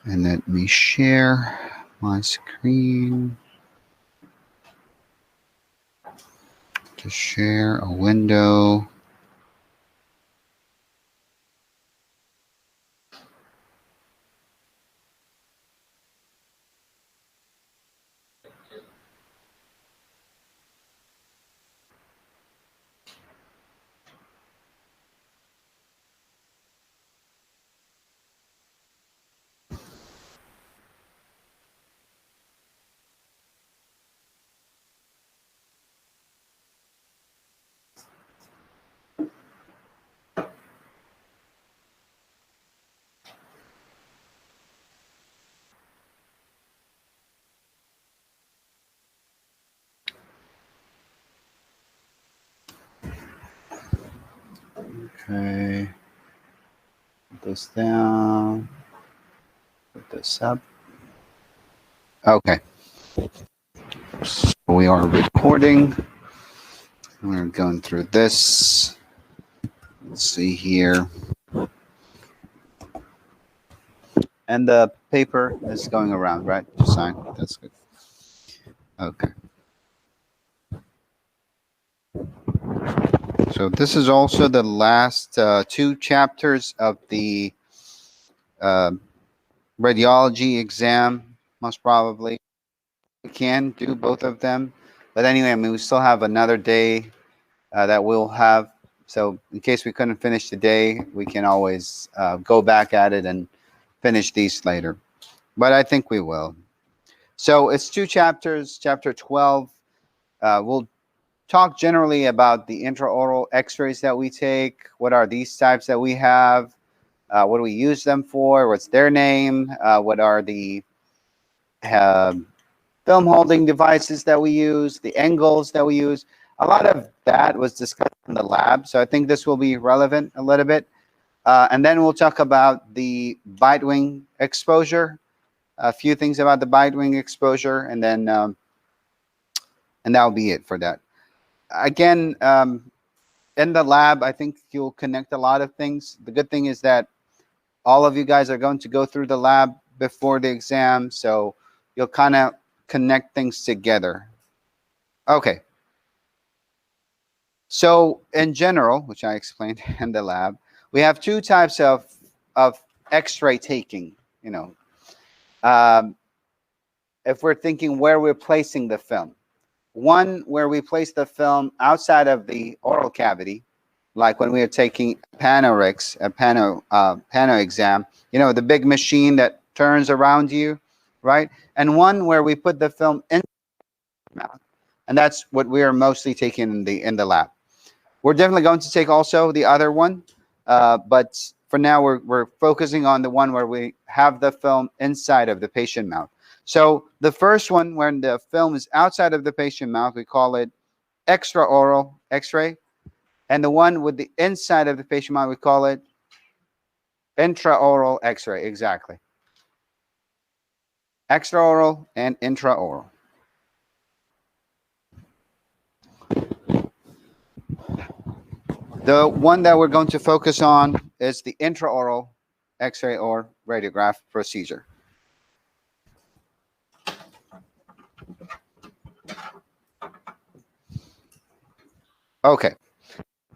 And let me share my screen to share a window. Okay, put this down, put this up. Okay, so we are recording. We're going through this. Let's see here. And the paper is going around, right? To sign. That's good. Okay. So this is also the last 2 chapters of the radiology exam, most probably. We can do both of them. But anyway, I mean, we still have another day that we'll have. So in case we couldn't finish today, we can always go back at it and finish these later. But I think we will. So it's 2 chapters. Chapter 12, we'll talk generally about the intraoral X-rays that we take. What are these types that we have? What do we use them for? What's their name? What are the film holding devices that we use? The angles that we use? A lot of that was discussed in the lab, so I think this will be relevant a little bit. And then we'll talk about the bite wing exposure, a few things about the bite wing exposure, and then and that'll be it for that. Again, in the lab, I think you'll connect a lot of things. The good thing is that all of you guys are going to go through the lab before the exam, so you'll kind of connect things together. Okay. So in general, which I explained in the lab, we have 2 types of X-ray taking. You know, if we're thinking where we're placing the film. One where we place the film outside of the oral cavity, like when we are taking panorex, a pano exam, you know, the big machine that turns around you, right? And one where we put the film in the mouth, and that's what we are mostly taking in the lab. We're definitely going to take also the other one, but for now we're focusing on the one where we have the film inside of the patient mouth. So the first one, when the film is outside of the patient mouth, we call it extraoral X-ray. And the one with the inside of the patient mouth, we call it intraoral X-ray. Exactly. Extraoral and intraoral. The one that we're going to focus on is the intraoral X-ray or radiograph procedure. Okay,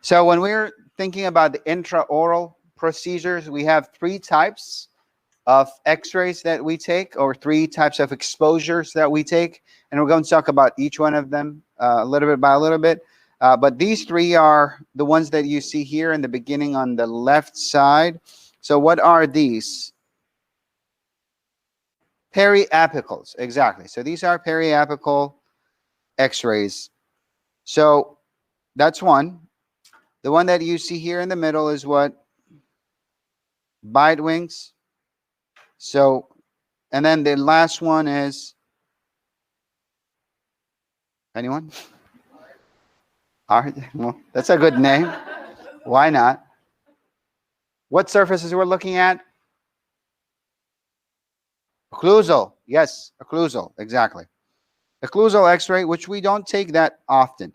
so when we're thinking about the intraoral procedures, we have 3 types of X-rays that we take, or 3 types of exposures that we take, and we're going to talk about each one of them a little bit by a little bit. But these 3 are the ones that you see here in the beginning on the left side. So what are these? Periapicals, exactly. So these are periapical X-rays. So that's one. The one that you see here in the middle is what? Bite wings. So, and then the last one is, anyone? Well, that's a good name. Why not? What surfaces we're looking at? Occlusal. Yes, occlusal. Exactly. Occlusal X-ray, which we don't take that often.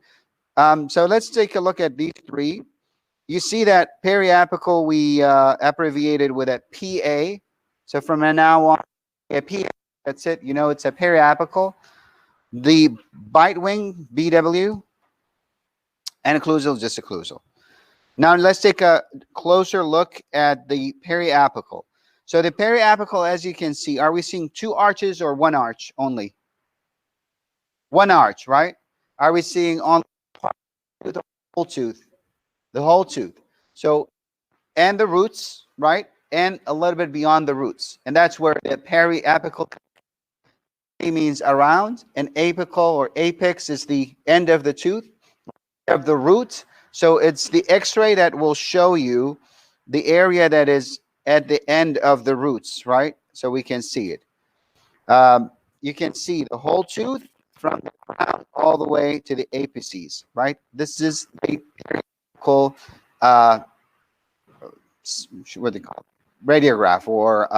So let's take a look at these 3. You see that periapical we abbreviated with a PA. So from now on, a P, that's it. You know, it's a periapical. The bite wing, BW, and occlusal, just occlusal. Now let's take a closer look at the periapical. So the periapical, as you can see, are we seeing two arches or one arch only? One arch, right? Are we seeing on the whole tooth? The whole tooth. So, and the roots, right? And a little bit beyond the roots. And that's where the periapical means around, and apical or apex is the end of the tooth, of the root. So it's the X-ray that will show you the area that is at the end of the roots, right? So we can see it. You can see the whole tooth from the crown all the way to the apices, right? This is the periapical, what do they call it? Radiograph, or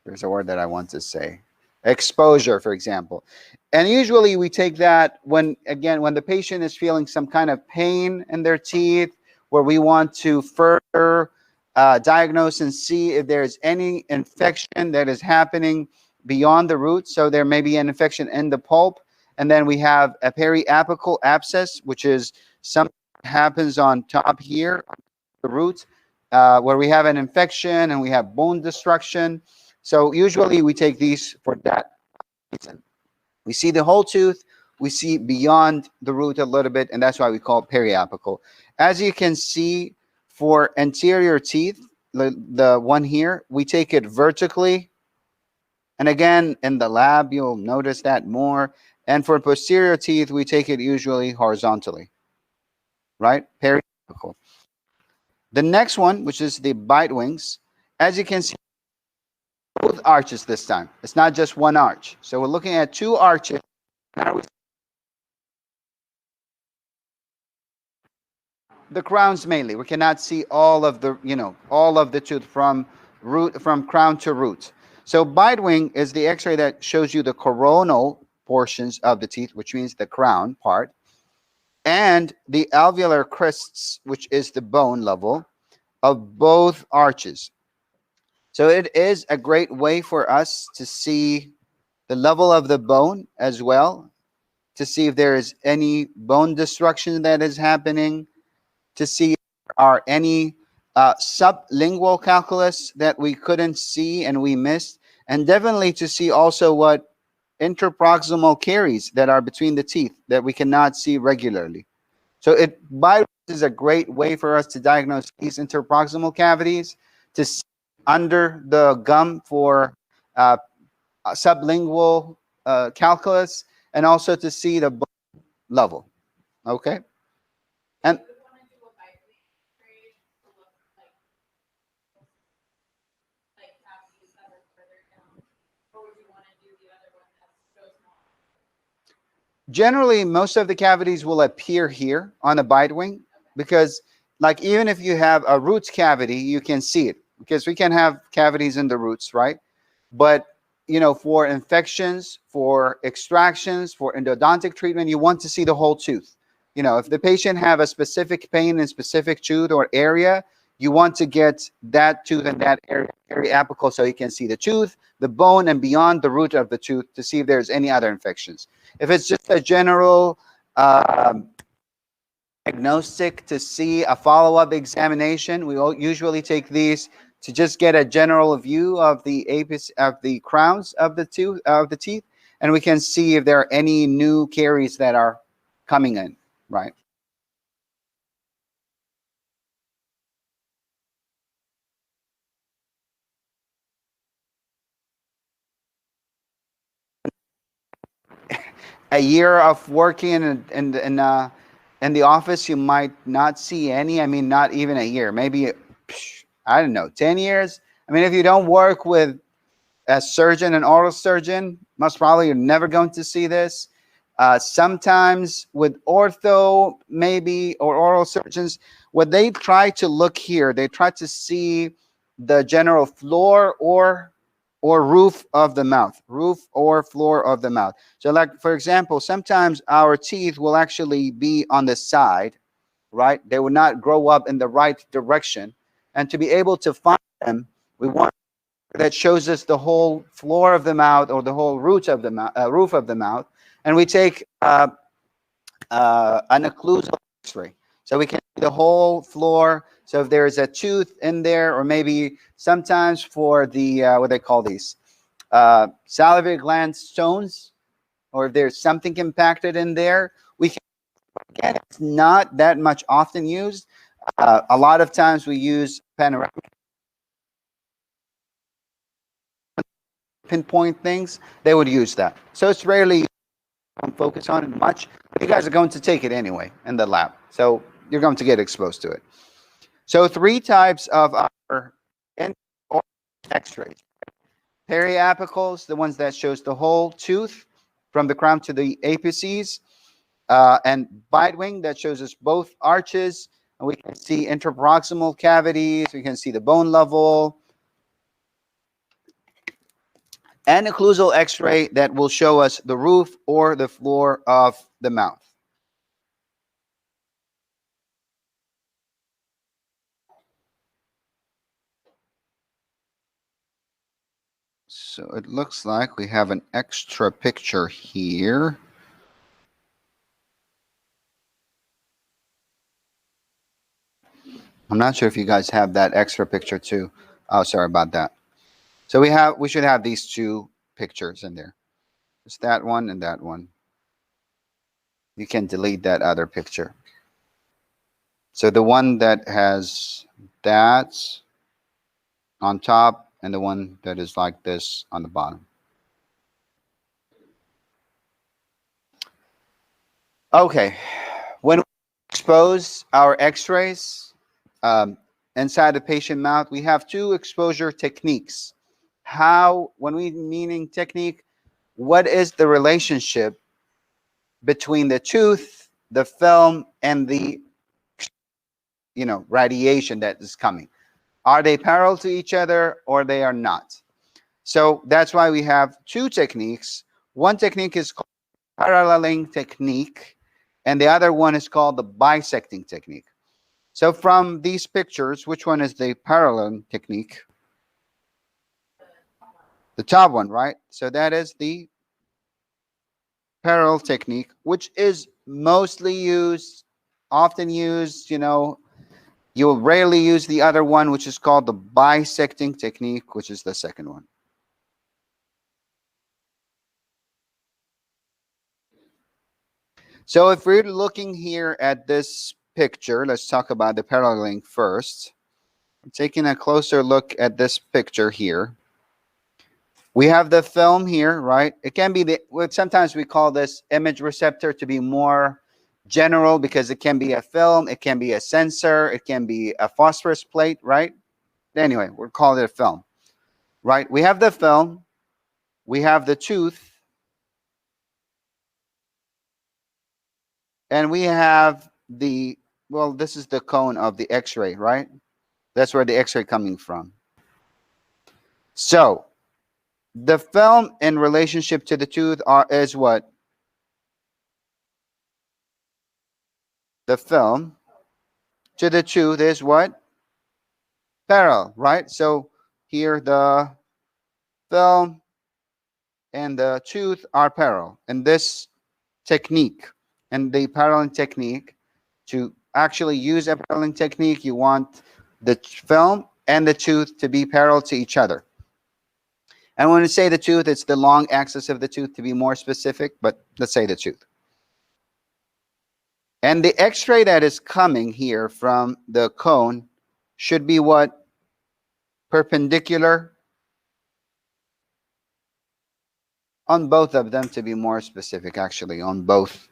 there's a word that I want to say, exposure, for example. And usually we take that when, again, when the patient is feeling some kind of pain in their teeth, where we want to further diagnose and see if there's any infection that is happening beyond the root. So there may be an infection in the pulp. And then we have a periapical abscess, which is something that happens on top here, the root, where we have an infection and we have bone destruction. So usually we take these for that reason. We see the whole tooth, we see beyond the root a little bit, and that's why we call it periapical. As you can see, for anterior teeth, the one here, we take it vertically. And again, in the lab, you'll notice that more. And for posterior teeth, we take it usually horizontally, right? Periapical. The next one, which is the bite wings, as you can see, both arches this time. It's not just one arch. So we're looking at two arches. The crowns mainly. We cannot see all of the, all of the tooth from crown to root. So bite wing is the X-ray that shows you the coronal portions of the teeth, which means the crown part, and the alveolar crests, which is the bone level of both arches. So it is a great way for us to see the level of the bone as well, to see if there is any bone destruction that is happening, to see if there are any sublingual calculus that we couldn't see and we missed, and definitely to see also what interproximal caries that are between the teeth that we cannot see regularly. So bite is a great way for us to diagnose these interproximal cavities, to see under the gum for sublingual calculus, and also to see the bone level. Okay? And generally, most of the cavities will appear here on the bite wing, because like even if you have a roots cavity, you can see it, because we can have cavities in the roots, right? But for infections, for extractions, for endodontic treatment, you want to see the whole tooth. If the patient have a specific pain in specific tooth or area, you want to get that tooth and that area periapical so you can see the tooth, the bone, and beyond the root of the tooth to see if there's any other infections. If it's just a general diagnostic to see a follow-up examination, we usually take these to just get a general view of the apice, of the crowns of the teeth, and we can see if there are any new caries that are coming in, right? A year of working in the office, you might not see any. I mean, not even a year, maybe, I don't know, 10 years. I mean, if you don't work with a surgeon, an oral surgeon, most probably you're never going to see this. Sometimes with ortho, maybe, or oral surgeons, what they try to look here, they try to see the general floor or roof of the mouth, roof or floor of the mouth. So like, for example, sometimes our teeth will actually be on the side, right? They will not grow up in the right direction. And to be able to find them, we want that shows us the whole floor of the mouth or the whole roots of the mouth, roof of the mouth, and we take an occlusal X-ray, so we can see the whole floor. So if there's a tooth in there, or maybe sometimes for the what they call these salivary gland stones, or if there's something impacted in there, we can. Again, it's not that much often used. A lot of times we use panoramic pinpoint things. They would use that. So it's rarely focus on it much. But you guys are going to take it anyway in the lab. So you're going to get exposed to it. So 3 types of our X-rays. Periapicals, the ones that shows the whole tooth from the crown to the apices. And bite wing that shows us both arches, and we can see interproximal cavities, we can see the bone level. And occlusal X-ray that will show us the roof or the floor of the mouth. So it looks like we have an extra picture here. I'm not sure if you guys have that extra picture too. Oh, sorry about that. So we should have these 2 pictures in there. It's that one and that one. You can delete that other picture. So the one that has that on top and the one that is like this on the bottom. Okay, when we expose our X-rays inside the patient mouth, we have 2 exposure techniques. How, when we meaning technique, what is the relationship between the tooth, the film, and the radiation that is coming? Are they parallel to each other or they are not? So that's why we have 2 techniques. One technique is called paralleling technique, and the other one is called the bisecting technique. So from these pictures, which one is the parallel technique? The top one, right? So that is the parallel technique, which is mostly used, often used, you'll rarely use the other one, which is called the bisecting technique, which is the second one. So if we're looking here at this picture, let's talk about the paralleling first. Taking a closer look at this picture here. We have the film here, right? It can be sometimes we call this image receptor to be more general because it can be a film, it can be a sensor, it can be a phosphorus plate, right? Anyway, we'll call it a film, right? We have the film, we have the tooth, and we have this is the cone of the X-ray, right? That's where the X-ray coming from. So the film in relationship to the tooth is what? The film to the tooth is what? Parallel, right? So here the film and the tooth are parallel in this technique. And the paralleling technique, to actually use a paralleling technique, you want the film and the tooth to be parallel to each other. And when we say the tooth, it's the long axis of the tooth to be more specific, but let's say the tooth. And the X-ray that is coming here from the cone should be what? Perpendicular on both of them, to be more specific, actually, on both.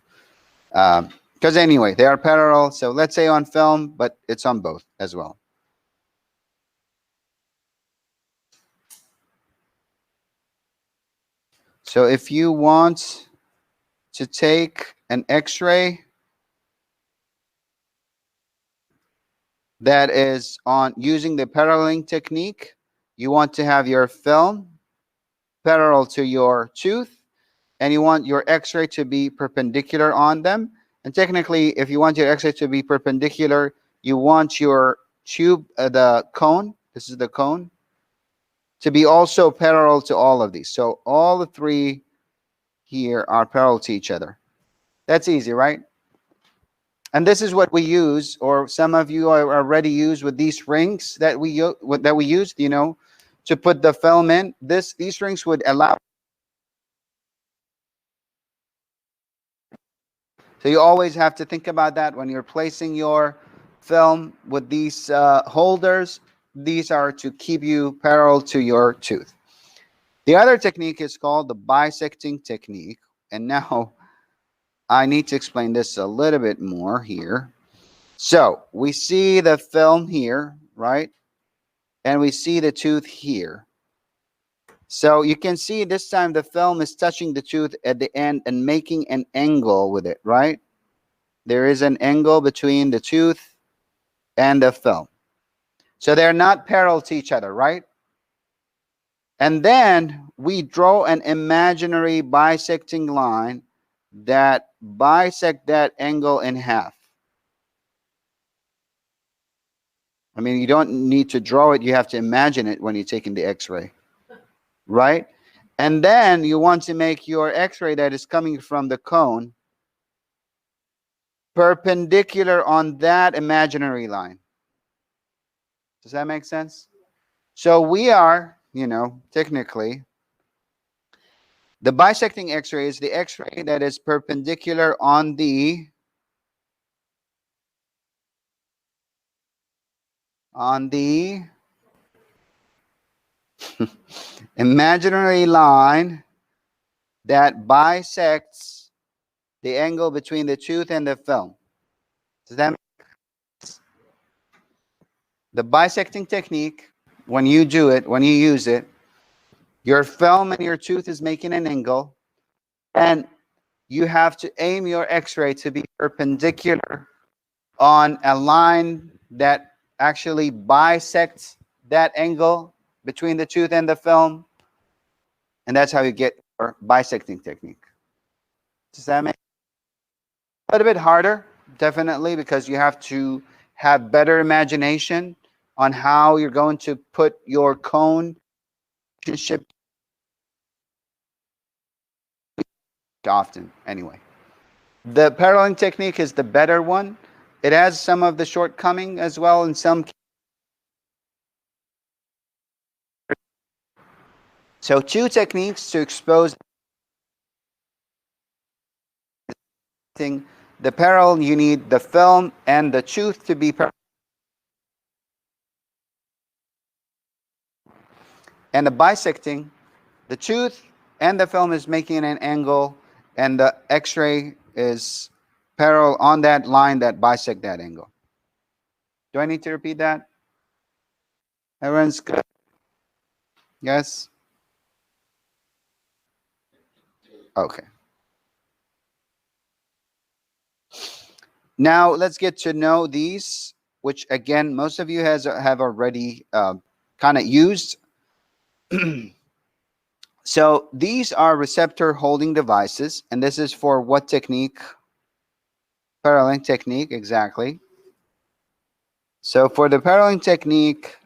Because anyway, they are parallel. So let's say on film, but it's on both as well. So if you want to take an X-ray that is on using the paralleling technique, you want to have your film parallel to your tooth, and you want your X-ray to be perpendicular on them. And technically, if you want your X-ray to be perpendicular, you want your tube, the cone, this is the cone, to be also parallel to all of these. So all the three here are parallel to each other. That's easy, right? And this is what we use, or some of you are already used with these rings that we used, you know, to put the film in. These rings would allow. So you always have to think about that when you're placing your film with these holders. These are to keep you parallel to your tooth. The other technique is called the bisecting technique. And now I need to explain this a little bit more here. So we see the film here, right? And we see the tooth here. So you can see this time the film is touching the tooth at the end and making an angle with it, right? There is an angle between the tooth and the film. So they're not parallel to each other, right? And then we draw an imaginary bisecting line that bisect that angle in half. I mean, you don't need to draw it. You have to imagine it when you're taking the X-ray, right? And then you want to make your X-ray that is coming from the cone perpendicular on that imaginary line. Does that make sense? So we are, you know, technically, the bisecting X-ray is the X-ray that is perpendicular on the imaginary line that bisects the angle between the tooth and the film. Does that make sense? The bisecting technique, when you do it, when you use it, your film and your tooth is making an angle, and you have to aim your X-ray to be perpendicular on a line that actually bisects that angle between the tooth and the film. And that's how you get your bisecting technique. Does that make sense? A little bit harder, definitely, because you have to have better imagination on how you're going to put your cone relationship often anyway. The paralleling technique is the better one. It has some of the shortcoming as well in some cases. So two techniques to expose the parallel. You need the film and the tooth to be parallel. And the bisecting, the tooth and the film is making an angle, and the X-ray is parallel on that line that bisect that angle. Do I need to repeat that? Everyone's good? Yes? Okay. Now let's get to know these, which again, most of you have already kind of used. So these are receptor holding devices, and this is for what technique? Paralleling technique, exactly. So for the paralleling technique,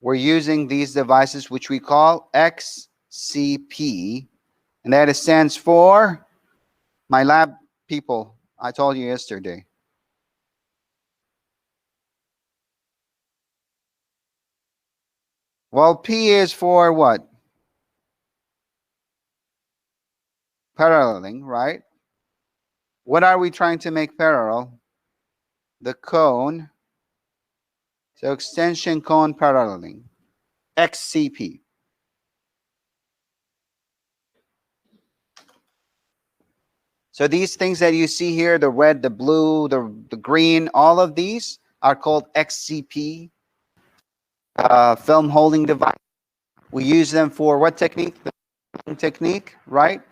we're using these devices, which we call XCP, and that stands for my lab people. I told you yesterday. Well, P is for what? Paralleling, right? What are we trying to make parallel? The cone. So extension cone paralleling. XCP. So these things that you see here, the red, the blue, the green, all of these are called XCP, film holding device. We use them for what technique? The technique, right?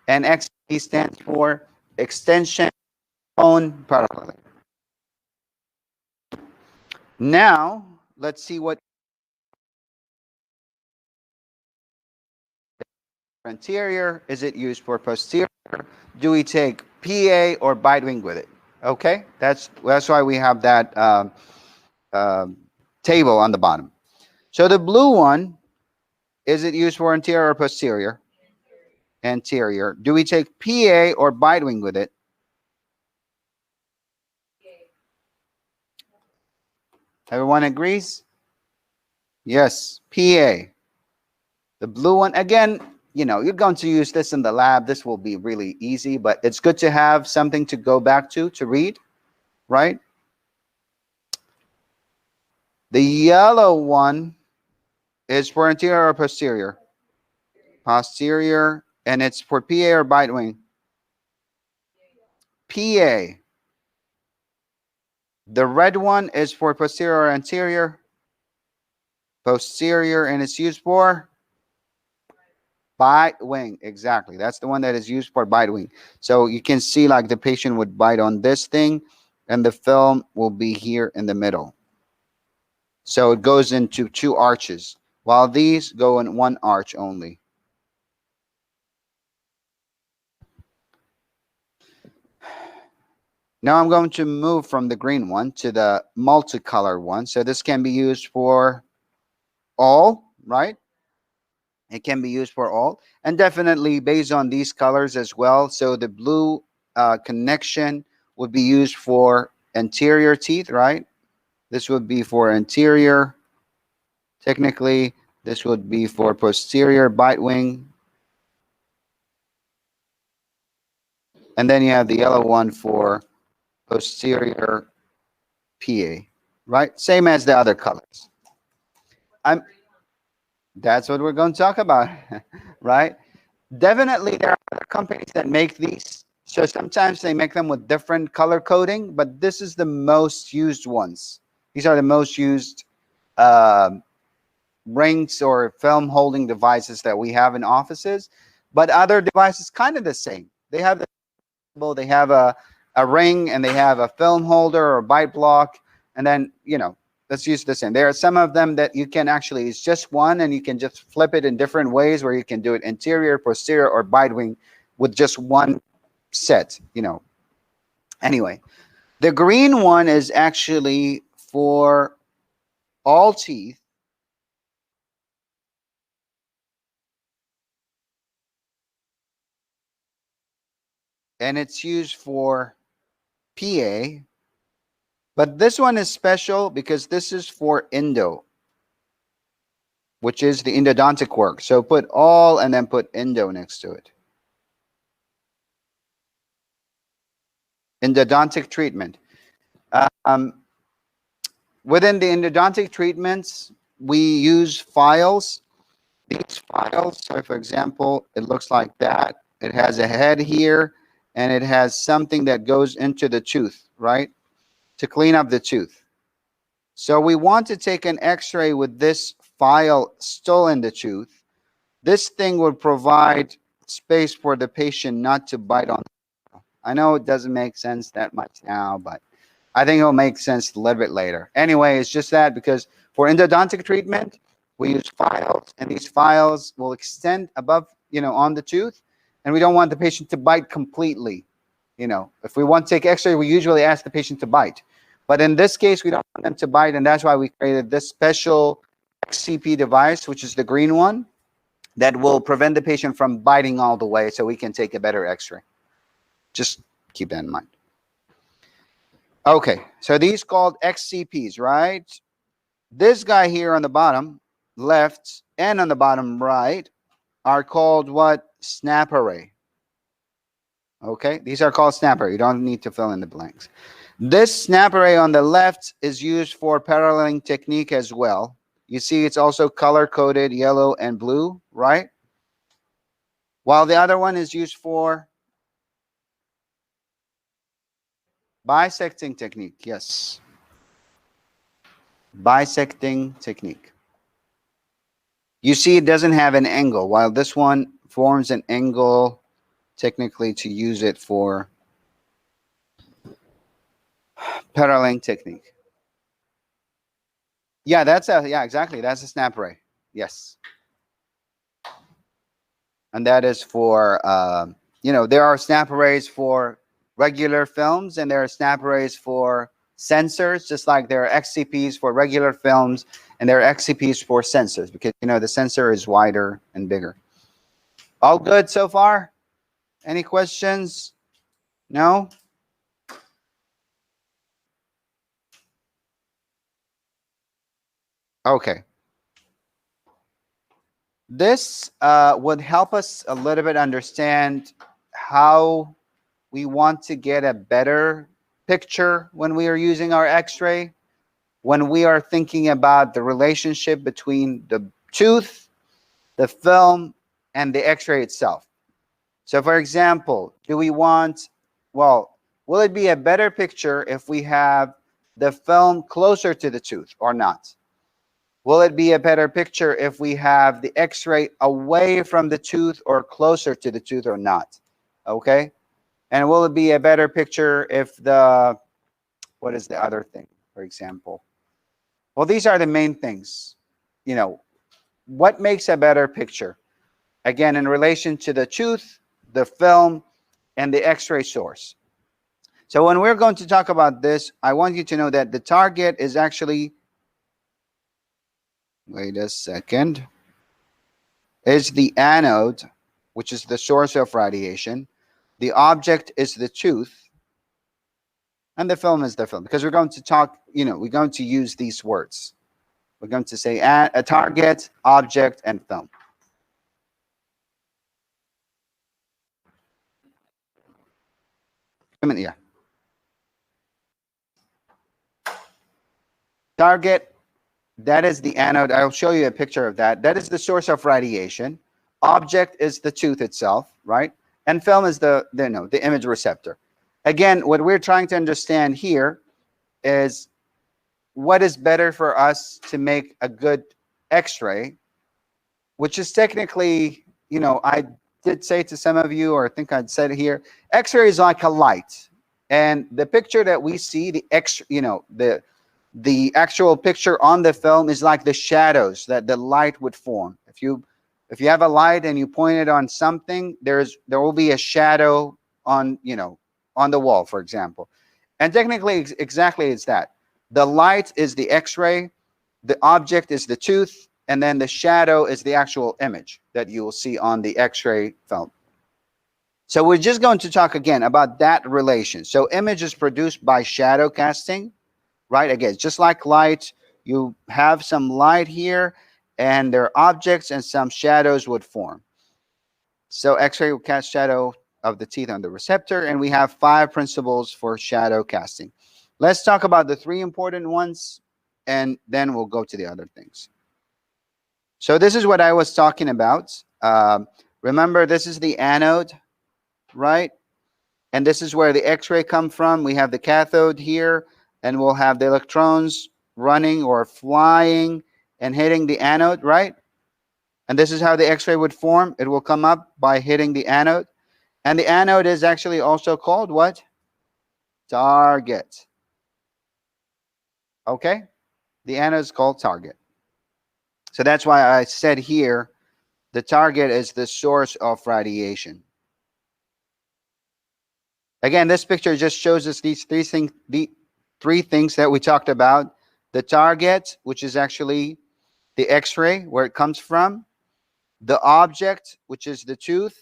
And XCP stands for extension cone paralleling. Now, let's see what anterior. Is it used for posterior? Do we take PA or bite wing with it? Okay, that's why we have that table on the bottom. So the blue one, is it used for anterior or posterior? Anterior. Do we take PA or bite wing with it? Everyone agrees? Yes, PA. The blue one, again, you know, you're going to use this in the lab. This will be really easy, but it's good to have something to go back to read, right? The yellow one is for anterior or posterior? Posterior, and it's for PA or bite wing? PA. The red one is for posterior or anterior? Posterior, and it's used for bite wing. Exactly. That's the one that is used for bite wing. So you can see like the patient would bite on this thing and the film will be here in the middle. So it goes into 2 arches, while these go in 1 arch only. Now I'm going to move from the green one to the multicolor one. So this can be used for all, right? It can be used for all, and definitely based on these colors as well. So the blue connection would be used for anterior teeth, right? This would be for anterior. Technically, this would be for posterior bite wing. And then you have the yellow one for posterior PA, right? Same as the other colors. That's what we're going to talk about, right? Definitely there are other companies that make these. So sometimes they make them with different color coding, but this is the most used ones. These are the most used rings or film holding devices that we have in offices. But other devices kind of the same. They have a ring and they have a film holder or bite block, and then, you know, let's use the same. There are some of them that you can actually, it's just one and you can just flip it in different ways where you can do it anterior, posterior, or bite wing with just one set, you know. Anyway, the green one is actually for all teeth. And it's used for PA. But this one is special because this is for endo, which is the endodontic work. So put all and then put endo next to it. Endodontic treatment. Within the endodontic treatments, we use files. These files, so for example, it looks like that. It has a head here, and it has something that goes into the tooth, right? To clean up the tooth. So we want to take an X-ray with this file still in the tooth. This thing would provide space for the patient not to bite on. I know it doesn't make sense that much now, but I think it'll make sense a little bit later. Anyway, it's just that because for endodontic treatment, we use files, and these files will extend above, you know, on the tooth, and we don't want the patient to bite completely. You know, if we want to take X-ray, we usually ask the patient to bite. But in this case, we don't want them to bite, and that's why we created this special XCP device, which is the green one, that will prevent the patient from biting all the way so we can take a better X-ray. Just keep that in mind. Okay, so these called XCPs, right? This guy here on the bottom left and on the bottom right are called what? Snap array. Okay, these are called snap array. You don't need to fill in the blanks. This snap array on the left is used for paralleling technique as well. You see it's also color-coded yellow and blue, right? While the other one is used for bisecting technique. Yes. Bisecting technique. You see it doesn't have an angle, while this one forms an angle technically to use it for paralleling technique. Yeah, yeah, exactly. That's a snap array. Yes. And that is for, you know, there are snap arrays for regular films, and there are snap arrays for sensors, just like there are XCPs for regular films And there are XCPs for sensors because, you know, the sensor is wider and bigger. All good so far? Any questions? No? Okay. This would help us a little bit understand how we want to get a better picture when we are using our X-ray, when we are thinking about the relationship between the tooth, the film, and the X-ray itself. So for example, do we want, well, will it be a better picture if we have the film closer to the tooth or not? Will it be a better picture if we have the X-ray away from the tooth or closer to the tooth or not? Okay. And will it be a better picture if the, what is the other thing, for example? Well, these are the main things. You know, what makes a better picture? Again, in relation to the tooth, the film, and the X-ray source. So when we're going to talk about this, I want you to know that the target is actually, wait a second, is the anode, which is the source of radiation. The object is the tooth, and the film is the film. Because we're going to talk, you know, we're going to use these words. We're going to say a target, object, and film. Yeah. Target, that is the anode. I'll show you a picture of that. That is the source of radiation. Object is the tooth itself, right? And film is the image receptor. Again, what we're trying to understand here is what is better for us to make a good X-ray, which is technically, you know, I did say to some of you, or I think I'd said it here, X-ray is like a light. And the picture that we see, the actual picture on the film is like the shadows that the light would form. If you have a light and you point it on something, there will be a shadow on, you know, on the wall, for example. And technically, exactly it's that. The light is the X-ray, the object is the tooth, and then the shadow is the actual image that you will see on the X-ray film. So we're just going to talk again about that relation. So image is produced by shadow casting, right? Again, just like light, you have some light here, and there are objects, and some shadows would form. So X-ray will cast shadow of the teeth on the receptor, and we have 5 principles for shadow casting. Let's talk about the 3 important ones, and then we'll go to the other things. So this is what I was talking about. Remember, this is the anode, right? And this is where the X-ray comes from. We have the cathode here, and we'll have the electrons running or flying and hitting the anode, right? And this is how the X-ray would form. It will come up by hitting the anode. And the anode is actually also called what? Target. Okay? The anode is called target. So that's why I said here, the target is the source of radiation. Again, this picture just shows us these 3 things, the 3 things that we talked about. The target, which is actually the X-ray, where it comes from. The object, which is the tooth.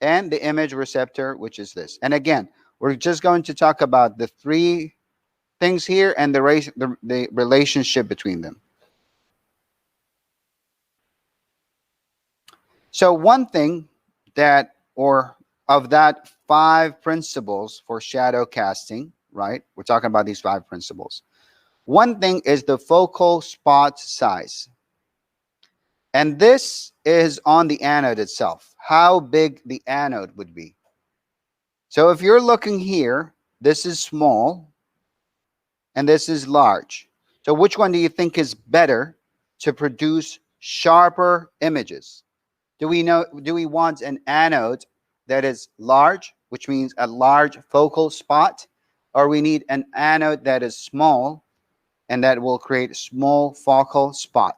And the image receptor, which is this. And again, we're just going to talk about the 3 things here and the relationship between them. So one thing that, or of that 5 principles for shadow casting, right? We're talking about these 5 principles. One thing is the focal spot size. And this is on the anode itself, how big the anode would be. So if you're looking here, this is small and this is large. So which one do you think is better to produce sharper images? Do we want an anode that is large, which means a large focal spot, or we need an anode that is small and that will create a small focal spot?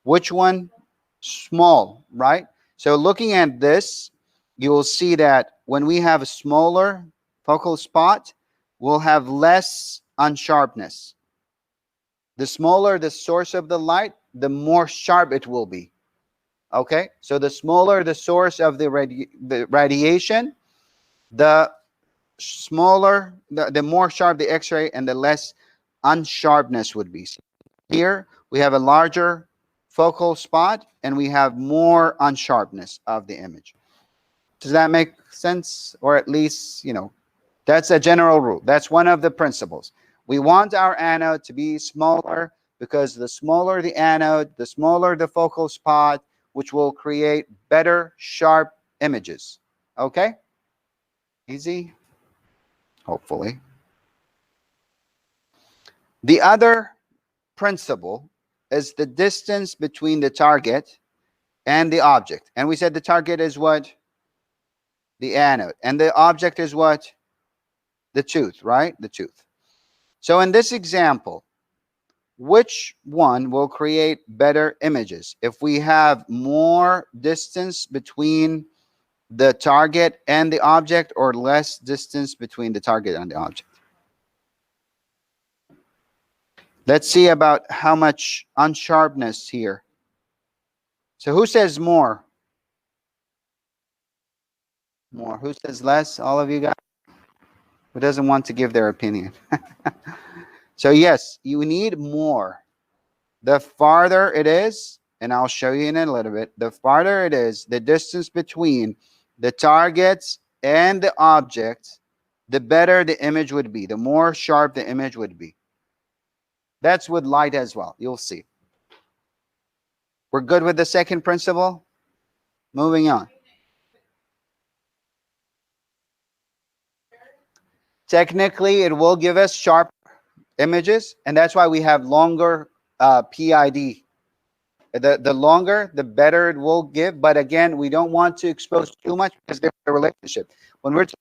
Which one? Small, right? So looking at this, you will see that when we have a smaller focal spot, we'll have less unsharpness. the smaller the source of the light, the more sharp it will be. Okay, so the smaller the source of the radiation, the smaller, the more sharp the X-ray, and the less unsharpness would be. So here we have a larger focal spot, and we have more unsharpness of the image. Does that make sense? Or at least, you know, that's a general rule. That's one of the principles. We want our anode to be smaller, because the smaller the anode, the smaller the focal spot, which will create better, sharp images. Okay? Easy? Hopefully. The other principle is the distance between the target and the object. And we said the target is what? The anode. And the object is what? The tooth, right? The tooth. So in this example, which one will create better images? If we have more distance between the target and the object, or less distance between the target and the object? Let's see about how much unsharpness here. So who says more? More. Who says less? All of you guys? Who doesn't want to give their opinion? So yes, you need more. The farther it is, and I'll show you in a little bit, the farther it is, the distance between the targets and the object, the better the image would be, the more sharp the image would be. That's with light as well. You'll see. We're good with the second principle? Moving on. Technically, it will give us sharp images, and that's why we have longer PID. The longer, the better it will give. But again, we don't want to expose too much, because there's a relationship. When we're talking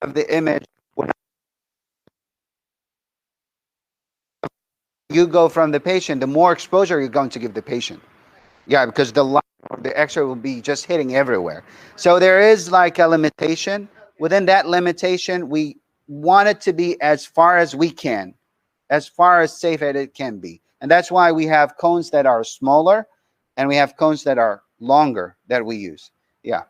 of the image, you go from the patient, the more exposure you're going to give the patient. Yeah, because the light or the X-ray will be just hitting everywhere. So there is like a limitation. Within that limitation, we want it to be as far as we can, as far as safe as it can be. And that's why we have cones that are smaller, and we have cones that are longer that we use. Yeah.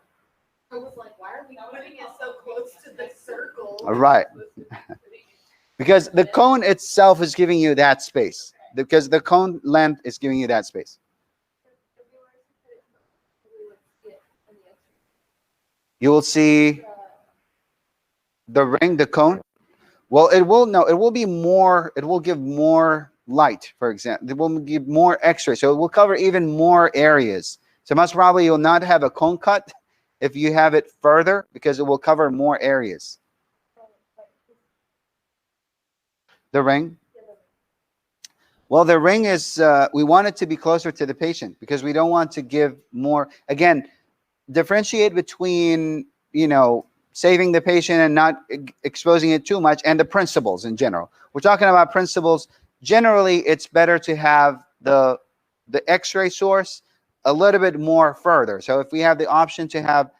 I was like, why are we putting it so close to the circle? All right. Because the cone itself is giving you that space. Because the cone length is giving you that space. You will see the ring, the cone. Well, it will be more, it will give more light, for example. It will give more X-ray, so it will cover even more areas. So most probably you'll not have a cone cut if you have it further, because it will cover more areas. The ring? Well, the ring is, we want it to be closer to the patient, because we don't want to give more. Again, differentiate between, you know, saving the patient and not exposing it too much, and the principles in general. We're talking about principles. Generally, it's better to have the X-ray source a little bit more further. So if we have the option to have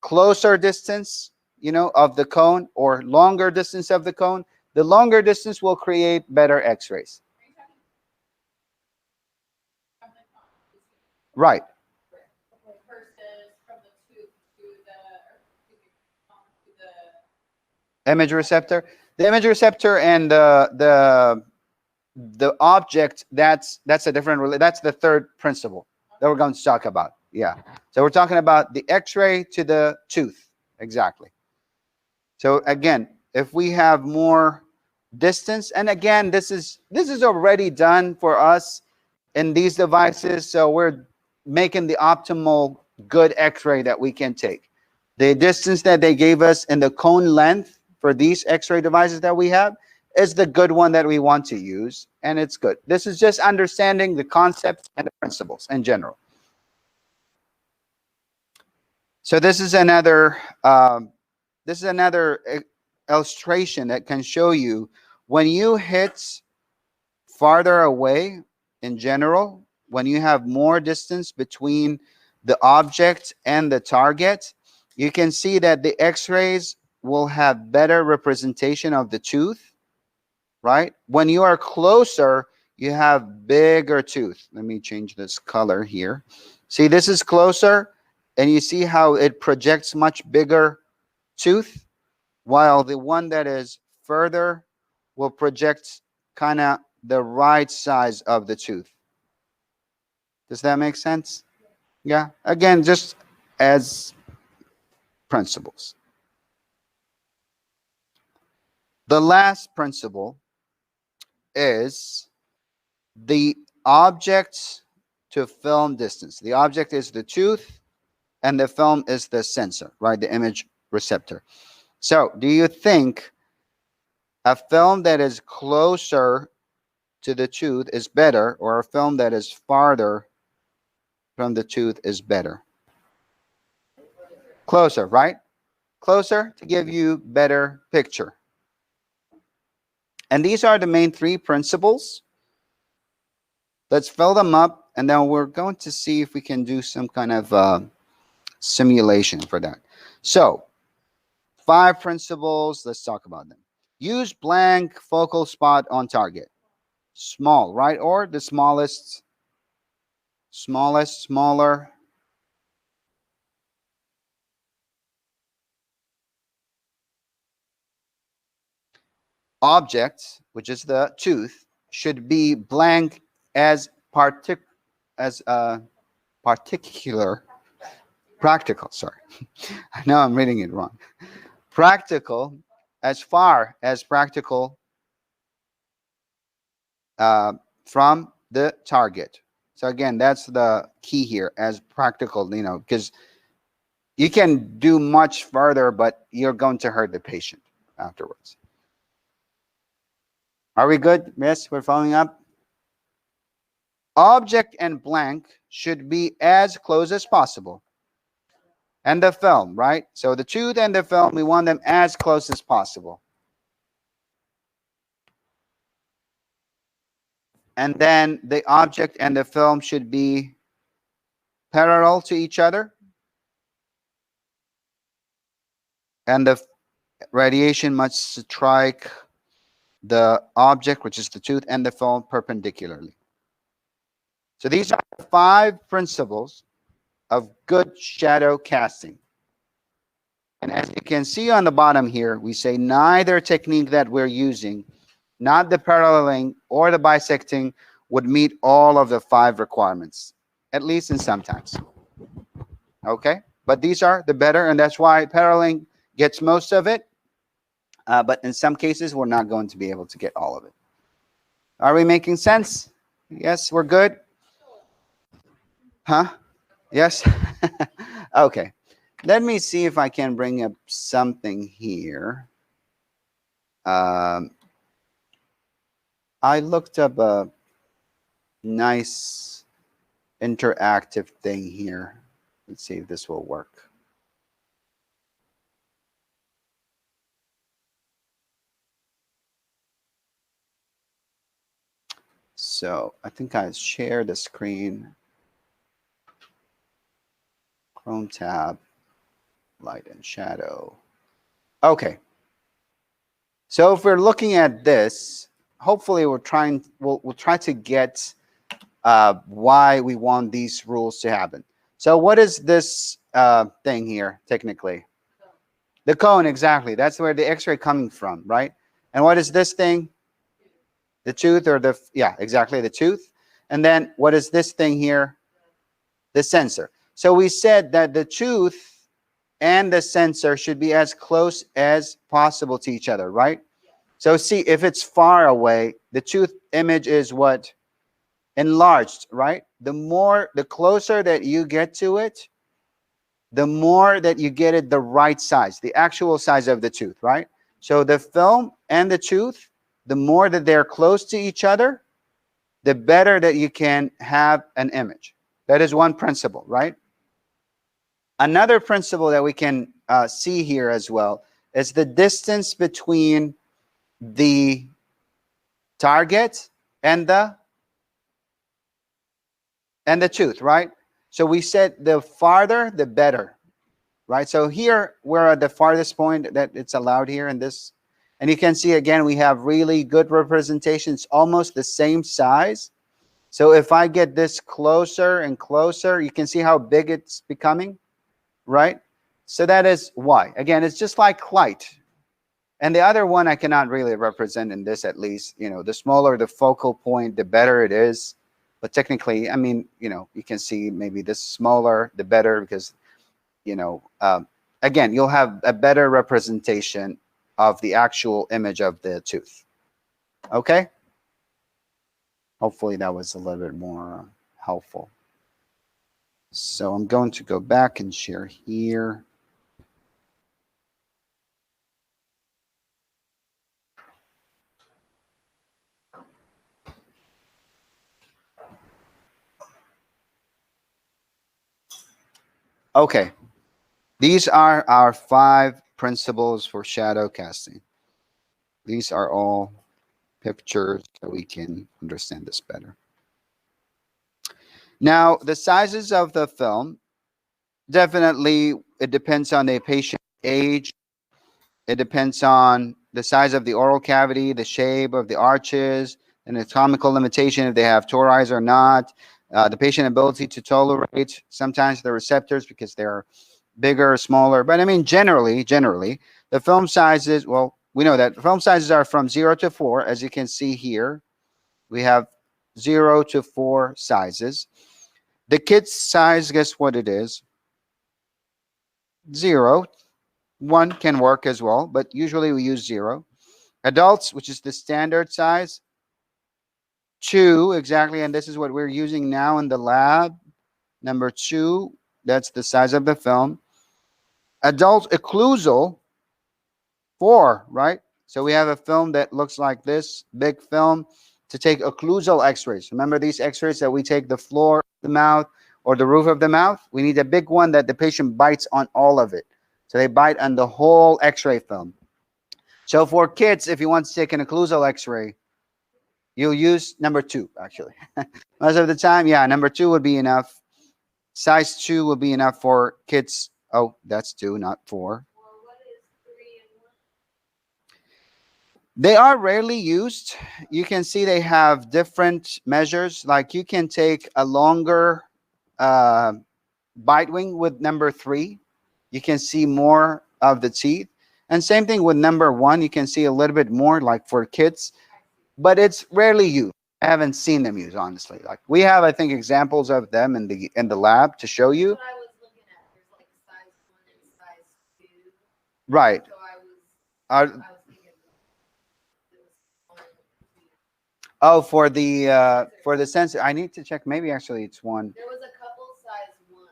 closer distance, you know, of the cone, or longer distance of the cone, the longer distance will create better X-rays. Right. Image receptor. The image receptor and the object, that's a different, that's the third principle that we're going to talk about. Yeah. So we're talking about the X-ray to the tooth. Exactly. So again, if we have more distance, and again, this is already done for us in these devices, so we're making the optimal good X-ray that we can take. The distance that they gave us in the cone length for these X-ray devices that we have is the good one that we want to use, and it's good. This is just understanding the concepts and the principles in general. So this is another illustration that can show you when you hit farther away in general, when you have more distance between the object and the target, you can see that the X-rays will have better representation of the tooth. right? When you are closer, you have bigger tooth. Let me change this color here. See, this is closer, and you see how it projects much bigger tooth, while the one that is further will project kind of the right size of the tooth. Does that make sense? Yeah. Again, just as principles. The last principle is the object to film distance. The object is the tooth, and the film is the sensor, right? The image receptor. So, do you think a film that is closer to the tooth is better, or a film that is farther from the tooth is better? Closer, right? Closer to give you better picture. And these are the main three principles. Let's fill them up, and then we're going to see if we can do some kind of simulation for that. So, 5 principles, let's talk about them. Use blank focal spot on target. Small, right? Or the smallest, smaller. Object, which is the tooth, should be blank as practical, sorry. I know I'm reading it wrong. Practical, as far as practical from the target. So again, that's the key here, as practical, you know, because you can do much further, but you're going to hurt the patient afterwards. Are we good, miss? We're following up? Object and blank should be as close as possible. And the film, right? So the tooth and the film, we want them as close as possible. And then the object and the film should be parallel to each other. And the radiation must strike the object, which is the tooth, and the film perpendicularly. So these are the 5 principles of good shadow casting. And as you can see on the bottom here, we say neither technique that we're using, not the paralleling or the bisecting, would meet all of the 5 requirements, at least in sometimes. Okay? But these are the better, and that's why paralleling gets most of it. But in some cases, we're not going to be able to get all of it. Are we making sense? Yes, we're good? Huh? Yes? Okay. Let me see if I can bring up something here. I looked up a nice interactive thing here. Let's see if this will work. So I think I share the screen. Chrome tab, light and shadow. Okay. So if we're looking at this, hopefully we'll try to get why we want these rules to happen. So what is this thing here technically? The cone, exactly. That's where the X-ray coming from, right? And what is this thing? The tooth, or the, yeah, exactly, the tooth. And then what is this thing here? The sensor. So we said that the tooth and the sensor should be as close as possible to each other, right? So see, if it's far away, the tooth image is what? Enlarged, right? The closer that you get to it, the more that you get it the right size, the actual size of the tooth, right? So the film and the tooth, the more that they're close to each other, the better that you can have an image. That is one principle, right? Another principle that we can see here as well is the distance between the target and the tooth, right? So we said the farther, the better, right? So here we're at the farthest point that it's allowed here in this And you can see again, we have really good representation. It's almost the same size. So if I get this closer and closer, you can see how big it's becoming, right? So that is why. Again, it's just like light. And the other one I cannot really represent in this, at least. You know, the smaller the focal point, the better it is. But technically, I mean, you know, you can see maybe this smaller, the better, because, you know, again, you'll have a better representation of the actual image of the tooth. Okay? Hopefully that was a little bit more helpful. So I'm going to go back and share here. Okay, these are our 5 principles for shadow casting. These are all pictures so we can understand this better. Now, the sizes of the film, definitely it depends on the patient age. It depends on the size of the oral cavity, the shape of the arches, anatomical limitation if they have tori or not, the patient ability to tolerate sometimes the receptors because they're bigger or smaller. But I mean, generally, the film sizes, well, we know that film sizes are from 0 to 4, as you can see here. We have 0 to 4 sizes. The kid's size, guess what it is? 0. 1 can work as well, but usually we use 0. Adults, which is the standard size, 2 exactly, and this is what we're using now in the lab. Number 2, that's the size of the film. Adult occlusal, 4, right? So we have a film that looks like this, big film, to take occlusal X-rays. Remember these X-rays that we take the floor of the mouth or the roof of the mouth? We need a big one that the patient bites on all of it. So they bite on the whole X-ray film. So for kids, if you want to take an occlusal X-ray, you'll use number 2, actually. Most of the time, yeah, number 2 would be enough. Size 2 will be enough for kids. Oh, that's 2, not 4. They are rarely used. You can see they have different measures. Like you can take a longer bite wing with number 3. You can see more of the teeth. And same thing with number 1. You can see a little bit more, like for kids, but it's rarely used. I haven't seen them used, honestly. Like we have, I think, examples of them in the lab to show you. What I was looking at, there's like size 1 and size 2. Right. So I was thinking it was 1 and 2. Oh, for the sensor, I need to check. Maybe actually it's 1. There was a couple size 1.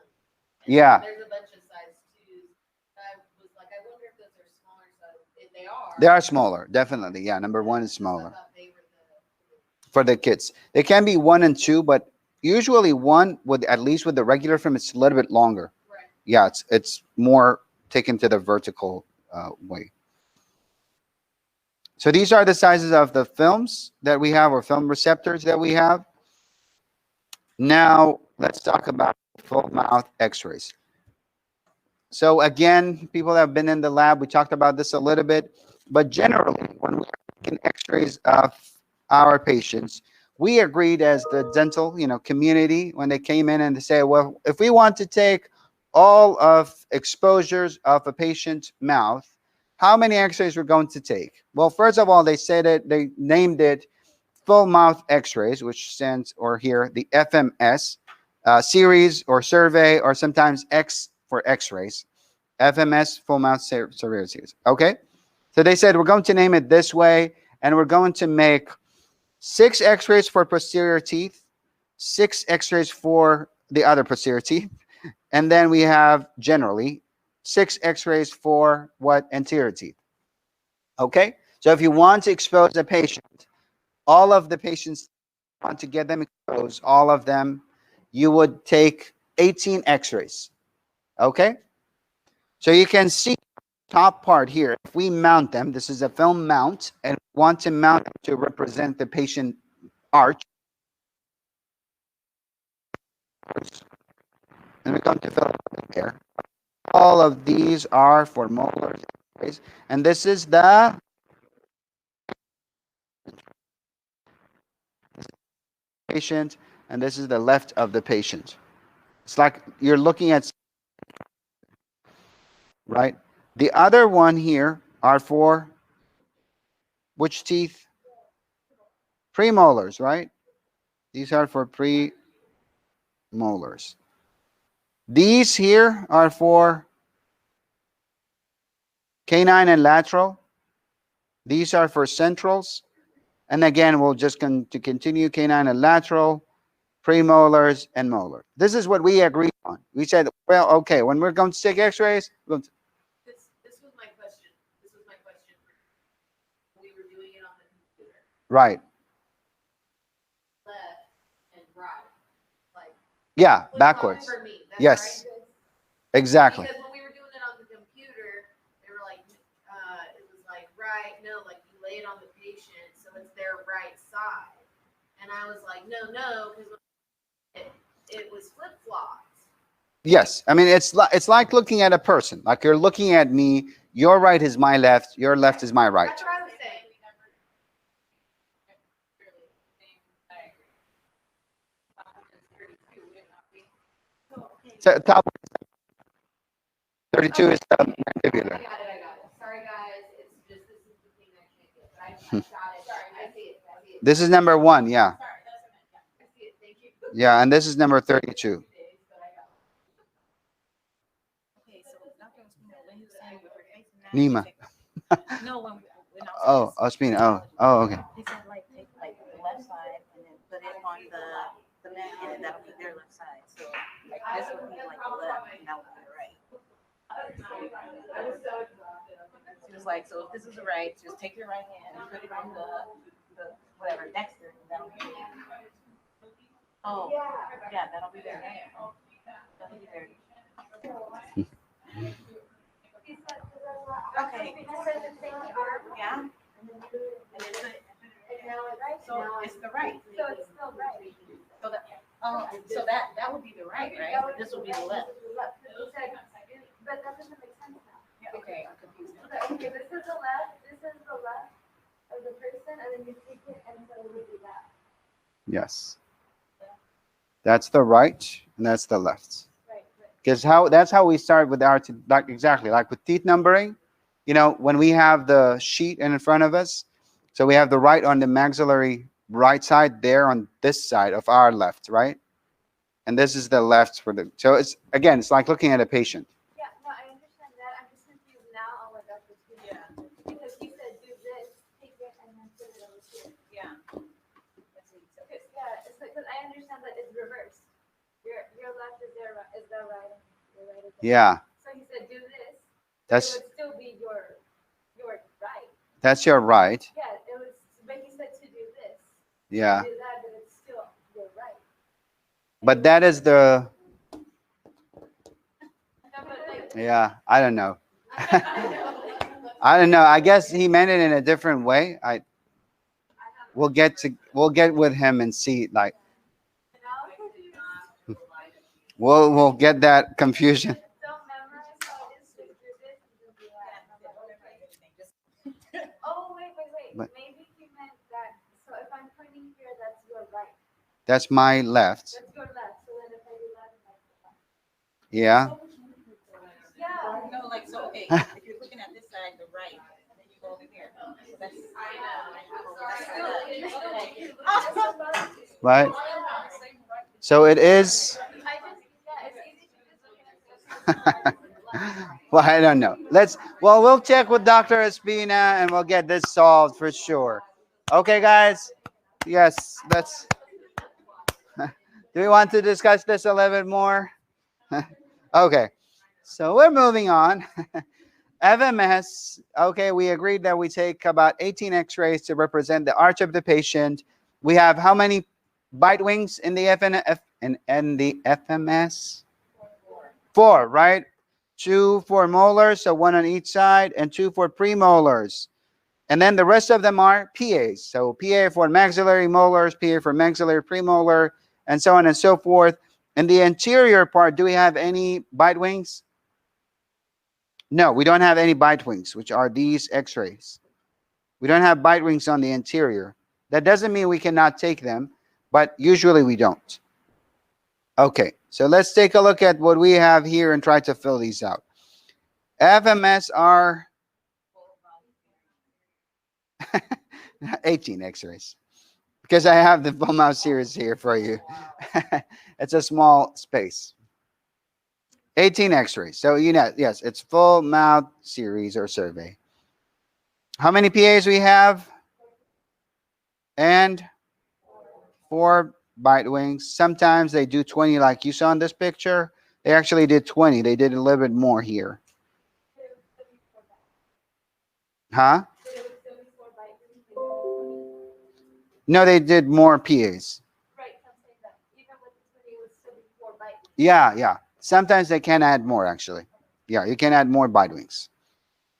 Yeah. There's a bunch of size 2s. I was like, I wonder if those are smaller. So if they are. They are smaller, definitely. Yeah, number 1 is I smaller thought they were for the kids. They can be 1 and 2, but usually 1 with, at least with the regular film, it's a little bit longer. right. Yeah, it's more taken to the vertical way. So these are the sizes of the films that we have, or film receptors that we have. Now let's talk about full mouth X-rays. So again, people that have been in the lab, we talked about this a little bit, but generally when we're taking X-rays of our patients, we agreed as the dental, community, when they came in and they say, well, if we want to take all of exposures of a patient's mouth, how many X-rays we're going to take? Well, first of all, they said it, they named it full mouth X-rays, which stands, or here, the FMS series or survey, or sometimes X for X-rays. FMS, full mouth survey series. Okay? So they said we're going to name it this way, and we're going to make 6 X-rays for posterior teeth, 6 X-rays for the other posterior teeth, and then we have generally 6 X-rays for what? Anterior teeth. Okay? So if you want to expose a patient, all of the patients want to get them exposed, all of them, you would take 18 X-rays. Okay? So you can see top part here. If we mount them, this is a film mount, and want to mount them to represent the patient arch. And we're going to fill it here. All of these are for molars, and this is the patient, and this is the left of the patient. It's like you're looking at, right? The other one here are for which teeth? Premolars, right? These are for premolars. These here are for canine and lateral. These are for centrals. And again, we'll just to continue canine and lateral, premolars, and molar. This is what we agreed on. We said, well, okay, when we're going to take X-rays, This was my question. This was my question. We were doing it on the computer. right. Left and right. Like, Yeah, click on backwards. for me. That's Yes, right. exactly. Because when we were doing it on the computer, they were like, it was like, right, no, like you lay it on the patient, so it's their right side. And I was like, no, because it was flip-flopped. Yes, I mean it's like looking at a person. Like you're looking at me. Your right is my left. Your left is my right. That's what I was saying. So top 32 is the mandibular. I got it. Sorry, guys. It's just this is the thing I can't get. But I got it. Sorry, I see it. This is number 1, yeah. Sorry, that's what I see it. Thank you. Yeah, and this is number 32. Okay, so Dr. Ospina, when you saying with her face now, Nima. no, when I Oh, Ospina. Oh, okay. he said like take like the left side and then put it on the neck and then that'll be their left side. So like this would be like the left and that would be the right. She was like, so if this is the right, just take your right hand and put it on the whatever next to it, and that'll be oh yeah, that'll be there. That'll be there. Okay. Yeah. And it's so it's the right. So it's still right. So that would be the right, right? This would be the left. But that doesn't make sense now. Yeah, okay, I'm confused now. Okay, this is the left of the person, and then you take it, and so it would be that. Yes. That's the right, and that's the left. Right. Because that's how we start with our like exactly like with teeth numbering. You know, when we have the sheet in front of us, so we have the right on the maxillary right side there on this side of our left, right? And this is the left for the. So it's again, it's like looking at a patient. Yeah, no, I understand that. I'm just confused now on what Dr. Smith said. Because he said do this, take it, and then put it over here. Yeah. That's what he said. Yeah, it's because I understand that it's reversed. Your left is their right, is their right, and your right is their Yeah, right. So he said do this. that's It would still be your right. that's your right. Yeah, it was. But he said to do this. Yeah, Do that, but it's still your right. but that is the. No, but like, Yeah, I don't know. I don't know. I guess he meant it in a different way. We'll get with him and see. Like we'll get that confusion. don't memorize how it is to do this and do that. Oh, wait. But- Maybe he meant that. So if I'm pointing here, that's your right. That's my left. That's your left. So then if I do that, that's your left. Yeah. Yeah. No, like so okay, if you're looking at this side, the right, and then you go over here. So that's Right. So it is. Well, I don't know. We'll check with Dr. Espina and we'll get this solved for sure. Okay, guys. Yes, that's. Do we want to discuss this a little bit more? Okay, so we're moving on. FMS. Okay, we agreed that we take about 18 X-rays to represent the arch of the patient. We have how many bite wings in the FMS? 4, right? 2 for molars, so 1 on each side, and 2 for premolars. And then the rest of them are PAs. So PA for maxillary molars, PA for maxillary premolar, and so on and so forth. In the anterior part, do we have any bite wings? No, we don't have any bite wings, which are these X-rays. We don't have bite wings on the anterior. That doesn't mean we cannot take them, but usually we don't. Okay, so let's take a look at what we have here and try to fill these out. FMS are 18 X-rays because I have the full mouth series here for you. It's a small space. 18 X-rays. So you know, yes, it's full mouth series or survey. How many PAs we have? And 4 bite wings. Sometimes they do 20 like you saw in this picture. They actually did 20. They did a little bit more here. Huh? No, they did more PAs. Right, I'm saying that. Even with the 20, it would still be 4 bites. Yeah, yeah. Sometimes they can add more, actually. Yeah, you can add more bite wings,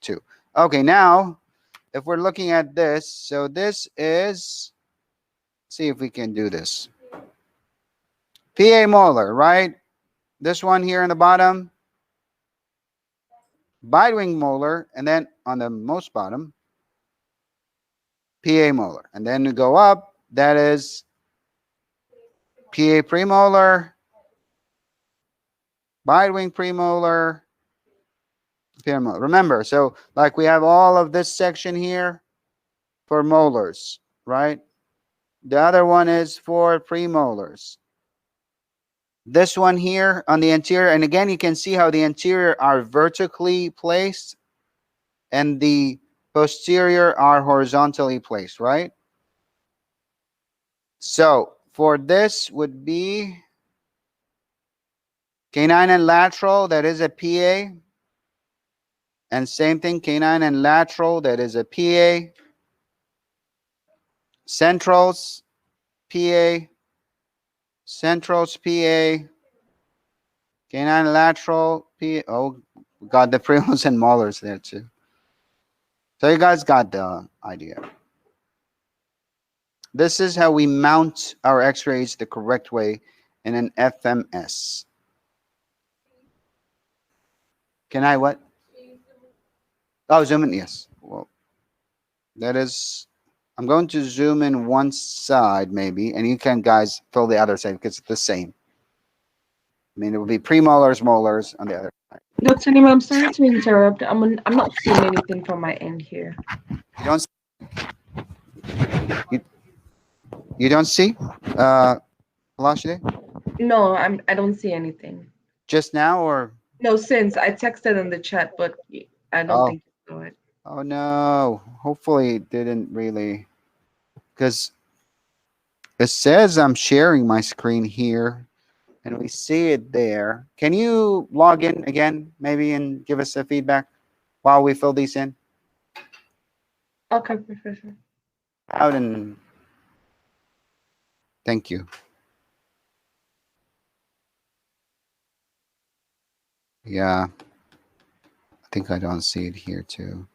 too. Okay, now, if we're looking at this, so this is, see if we can do this. PA molar, right? This one here in the bottom, bite wing molar, and then on the most bottom, PA molar. And then we go up, that is PA premolar, bite wing premolar, PA molar. Remember, so like we have all of this section here for molars, right? The other one is for premolars. This one here on the anterior, and again, you can see how the anterior are vertically placed and the posterior are horizontally placed, right? So for this would be canine and lateral, that is a PA. And same thing, canine and lateral, that is a PA. Centrals, PA. Centrals, PA. Canine and lateral, PA. Oh, we got the premolars and molars there too. So you guys got the idea. This is how we mount our X-rays the correct way in an FMS. Can I what? Oh, zoom in, yes. Well, that is, I'm going to zoom in one side maybe, and you can guys fill the other side because it's the same. I mean, it would be premolars, molars on the other side. Dr. Nima, I'm sorry to interrupt. I'm not seeing anything from my end here. You don't you don't see? Palashide? No, I don't see anything. Just now or? No, since I texted in the chat, but I don't Oh. think you saw it. Oh no. Hopefully it didn't really, because it says I'm sharing my screen here and we see it there. Can you log in again maybe and give us a feedback while we fill these in? Okay, Professor. Out and thank you. Yeah. I think I don't see it here too.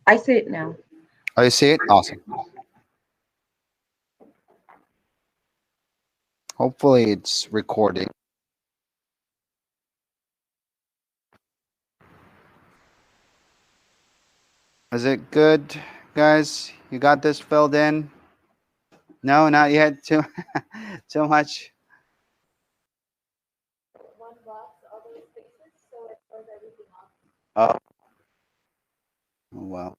I see it now. Oh, you see it? Awesome. Hopefully it's recording. Is it good, guys? You got this filled in? No, not yet. Too much. One blocks all those spaces, so it throws everything off. Oh. Well.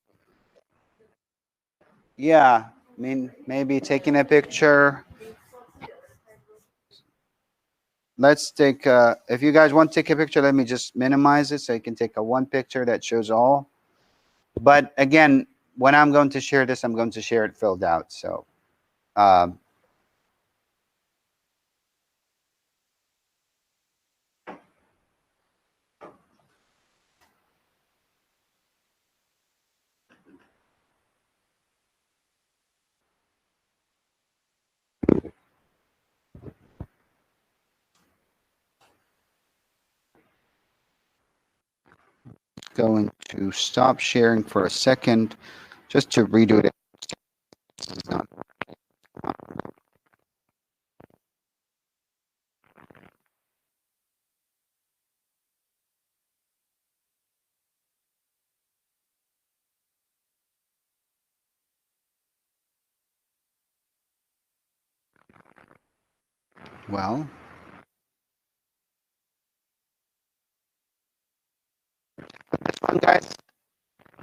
Yeah. I mean, maybe taking a picture. Let's take, if you guys want to take a picture, let me just minimize it so you can take a one picture that shows all. But again, when I'm going to share this, I'm going to share it filled out. So, going to stop sharing for a second just to redo it. This is not Well, this one, guys,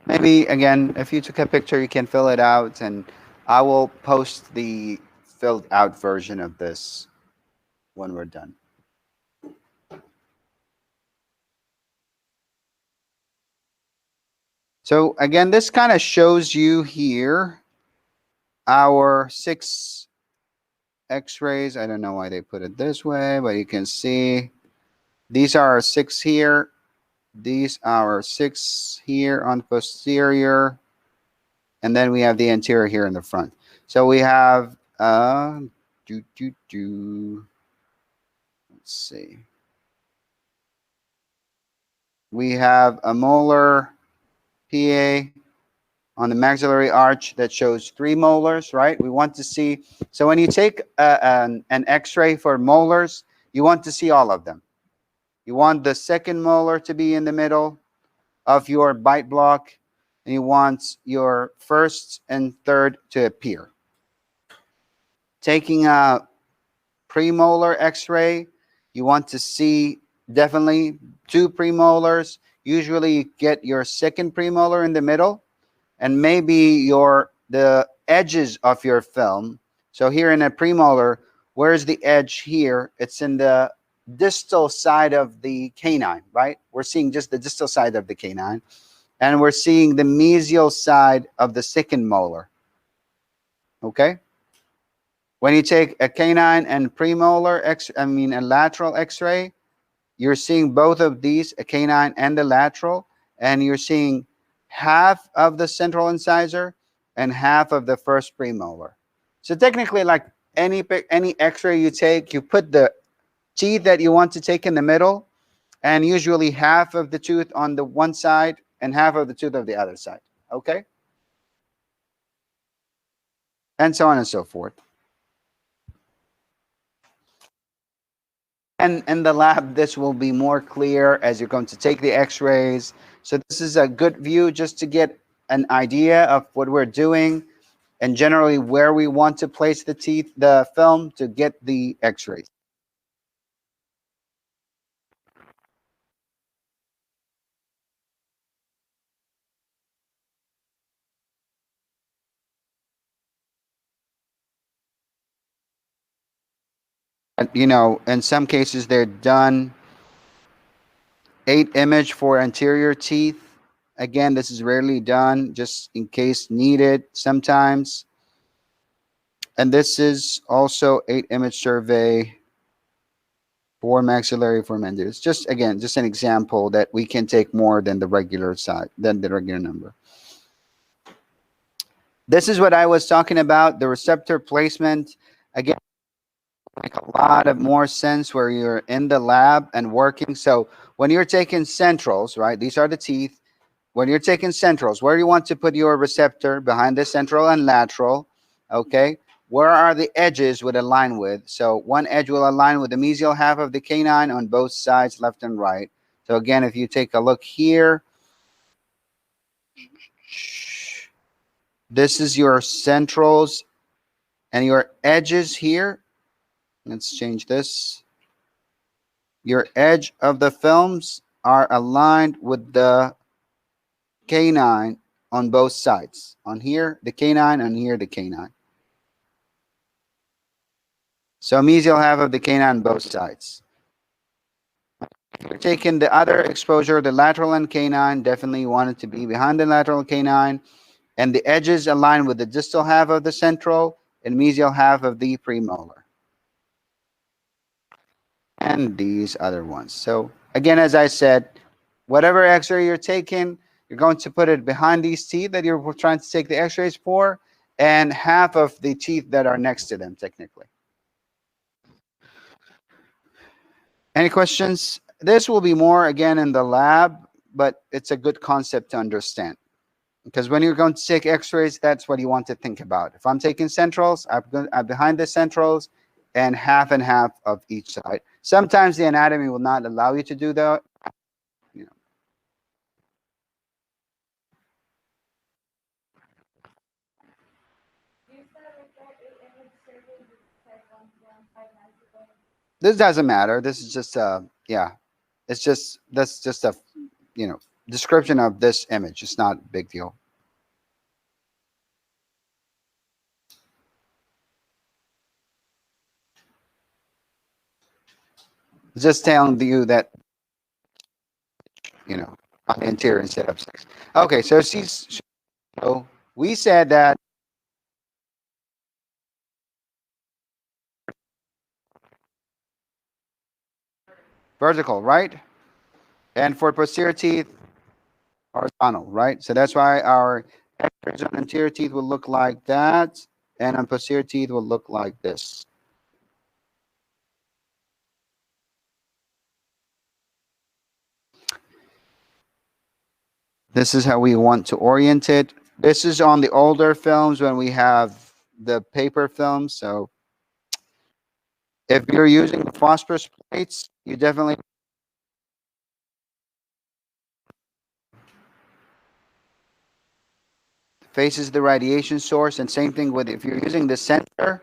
maybe again, if you took a picture, you can fill it out, and I will post the filled out version of this when we're done. So again, this kind of shows you here our 6 X-rays. I don't know why they put it this way, but you can see these are our 6 here. These are our 6 here on posterior. And then we have the anterior here in the front. So we have, let's see. We have a molar PA on the maxillary arch that shows 3 molars, right? We want to see, so when you take an X-ray for molars, you want to see all of them. You want the second molar to be in the middle of your bite block, and you want your first and third to appear. Taking a premolar X-ray, you want to see definitely 2 premolars. Usually you get your second premolar in the middle, and maybe the edges of your film. So here in a premolar, where's the edge here? It's in the distal side of the canine, right? We're seeing just the distal side of the canine, and we're seeing the mesial side of the second molar. Okay? When you take a canine and premolar a lateral X-ray, you're seeing both of these, a canine and the lateral, and you're seeing half of the central incisor and half of the first premolar. So technically, like any X-ray you take, you put the teeth that you want to take in the middle, and usually half of the tooth on the one side and half of the tooth of the other side. Okay? And so on and so forth. And in the lab, this will be more clear as you're going to take the X-rays. So this is a good view just to get an idea of what we're doing and generally where we want to place the film to get the X-rays. And, in some cases, they're done 8 image for anterior teeth. Again, this is rarely done, just in case needed sometimes. And this is also 8 image survey for maxillary for mandibles. Just again, just an example that we can take more than the regular number. This is what I was talking about, the receptor placement. Again, make a lot of more sense where you're in the lab and working. So when you're taking centrals, right, these are the teeth. When you're taking centrals, where do you want to put your receptor? Behind the central and lateral, okay? Where are the edges would align with? So one edge will align with the mesial half of the canine on both sides, left and right. So again, if you take a look here, this is your centrals and your edges here. Let's change this. Your edge of the films are aligned with the canine on both sides. On here, the canine, on here, the canine. So mesial half of the canine on both sides. If you're taking the other exposure, the lateral and canine, definitely want it to be behind the lateral canine. And the edges align with the distal half of the central and mesial half of the premolar. And these other ones. So again, as I said, whatever X-ray you're taking, you're going to put it behind these teeth that you're trying to take the X-rays for, and half of the teeth that are next to them, technically. Any questions? This will be more, again, in the lab, but it's a good concept to understand. Because when you're going to take X-rays, that's what you want to think about. If I'm taking centrals, I'm behind the centrals and half of each side. Sometimes the anatomy will not allow you to do that. You said with that 8 image survey you said once ago 5 nights ago. This doesn't matter. This is just yeah. It's just that's just a description of this image. It's not a big deal. It's just telling you that on the interior instead of 6. Okay, so so we said that vertical, right? And for posterior teeth, horizontal, right? So that's why our X-rays on anterior teeth will look like that, and on posterior teeth will look like this. This is how we want to orient it. This is on the older films when we have the paper film. So if you're using the phosphorus plates, you definitely faces the radiation source. And same thing with if you're using the sensor.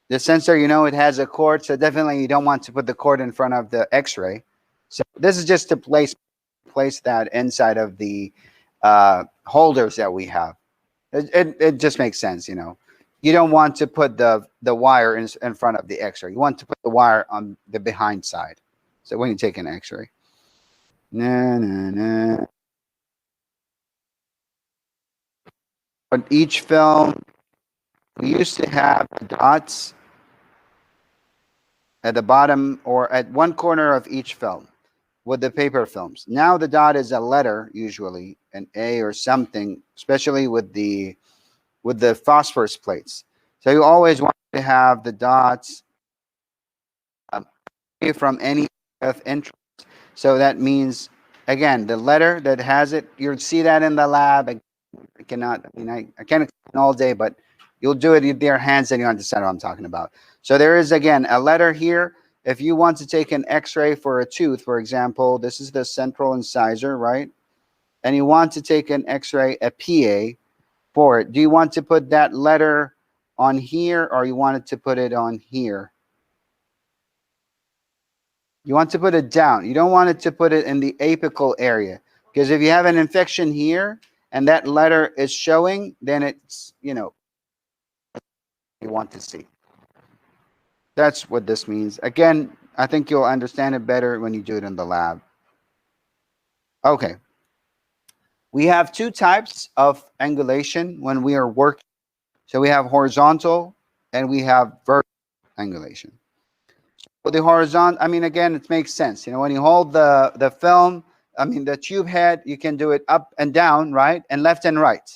The sensor, it has a cord, so definitely you don't want to put the cord in front of the X-ray. So this is just to place that inside of the holders that we have. It just makes sense, You don't want to put the wire in front of the X-ray. You want to put the wire on the behind side. So when you take an X-ray. On each film, we used to have dots at the bottom or at one corner of each film with the paper films. Now the dot is a letter, usually an A or something, especially with the phosphorus plates. So you always want to have the dots from any of interest. So that means, again, the letter that has it, you'll see that in the lab. I can't explain all day, but you'll do it with your hands and you understand what I'm talking about. So there is, again, a letter here. If you want to take an X-ray for a tooth, for example, this is the central incisor, right? And you want to take an X-ray, a PA, for it. Do you want to put that letter on here or you want to put it on here? You want to put it down. You don't want it to put it in the apical area. Because if you have an infection here and that letter is showing, then it's, you want to see. That's what this means. Again, I think you'll understand it better when you do it in the lab. Okay. We have two types of angulation when we are working. So we have horizontal and we have vertical angulation. For the horizontal, again, it makes sense. When you hold the film, the tube head, you can do it up and down, right? And left and right.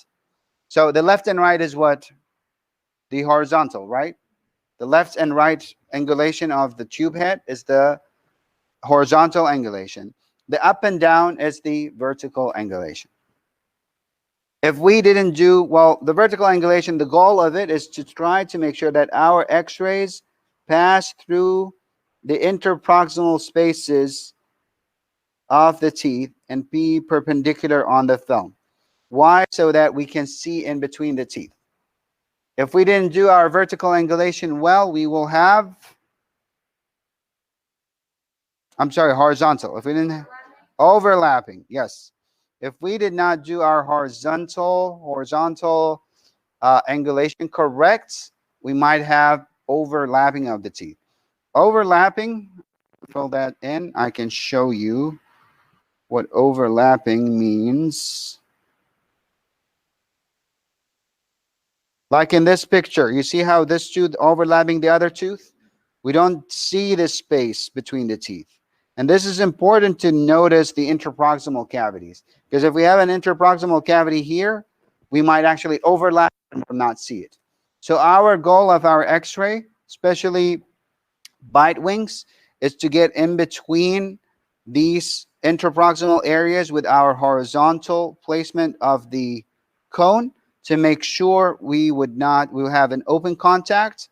So the left and right is what? The horizontal, right? The left and right angulation of the tube head is the horizontal angulation. The up and down is the vertical angulation. If we didn't do, well, the vertical angulation, the goal of it is to try to make sure that our X-rays pass through the interproximal spaces of the teeth and be perpendicular on the film. Why? So that we can see in between the teeth. If we didn't do our vertical angulation well, we will have, horizontal. If we didn't, overlapping, yes. If we did not do our horizontal angulation correct, we might have overlapping of the teeth. Overlapping, fill that in. I can show you what overlapping means. Like in this picture, you see how this tooth overlapping the other tooth? We don't see the space between the teeth. And this is important to notice the interproximal cavities. Because if we have an interproximal cavity here, we might actually overlap and not see it. So our goal of our X-ray, especially bite wings, is to get in between these interproximal areas with our horizontal placement of the cone to make sure we will have an open contact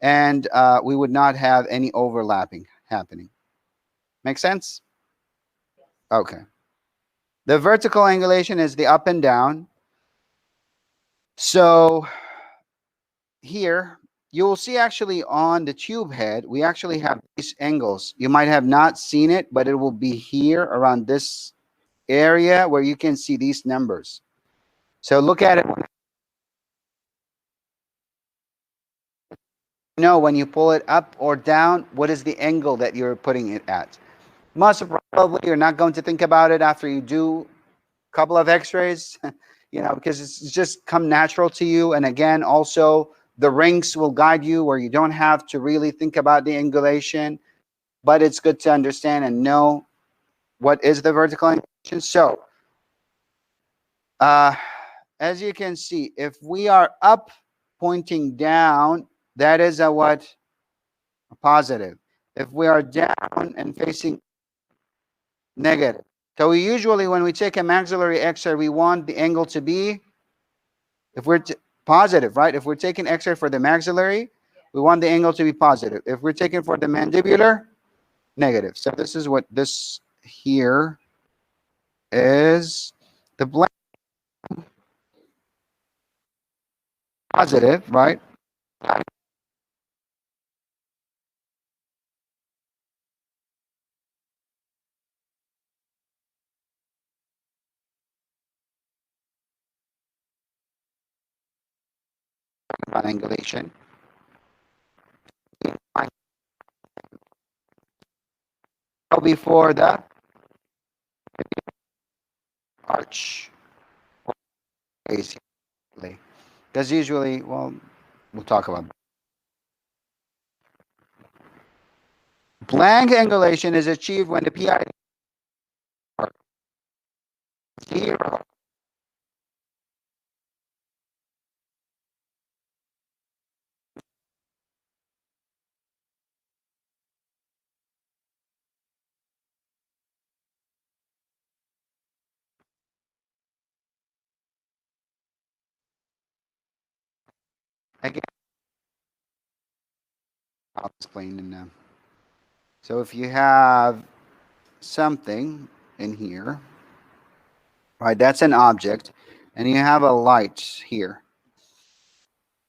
and we would not have any overlapping happening. Make sense? Okay. The vertical angulation is the up and down. So here you will see actually on the tube head, we actually have these angles. You might have not seen it, but it will be here around this area where you can see these numbers. So look at it. You know, when you pull it up or down, what is the angle that you're putting it at? Most probably you're not going to think about it after you do a couple of x-rays, you know, because it's just come natural to you. And again, also the rings will guide you where you don't have to really think about the angulation, but it's good to understand and know what is the vertical angulation. So as you can see, if we are up pointing down, that is a what? A positive. If we are down and facing negative. So we usually, when we take a maxillary X-ray, we want the angle to be, if we're positive, right? If we're taking X-ray for the maxillary, we want the angle to be positive. If we're taking for the mandibular, negative. So this is what this here is. The blank positive, right? Angulation. Before the arch. Basically. Because usually, well, we'll talk about blank angulation is achieved when the PI are 0. Again, I'll explain in now. So if you have something in here, right, that's an object, and you have a light here.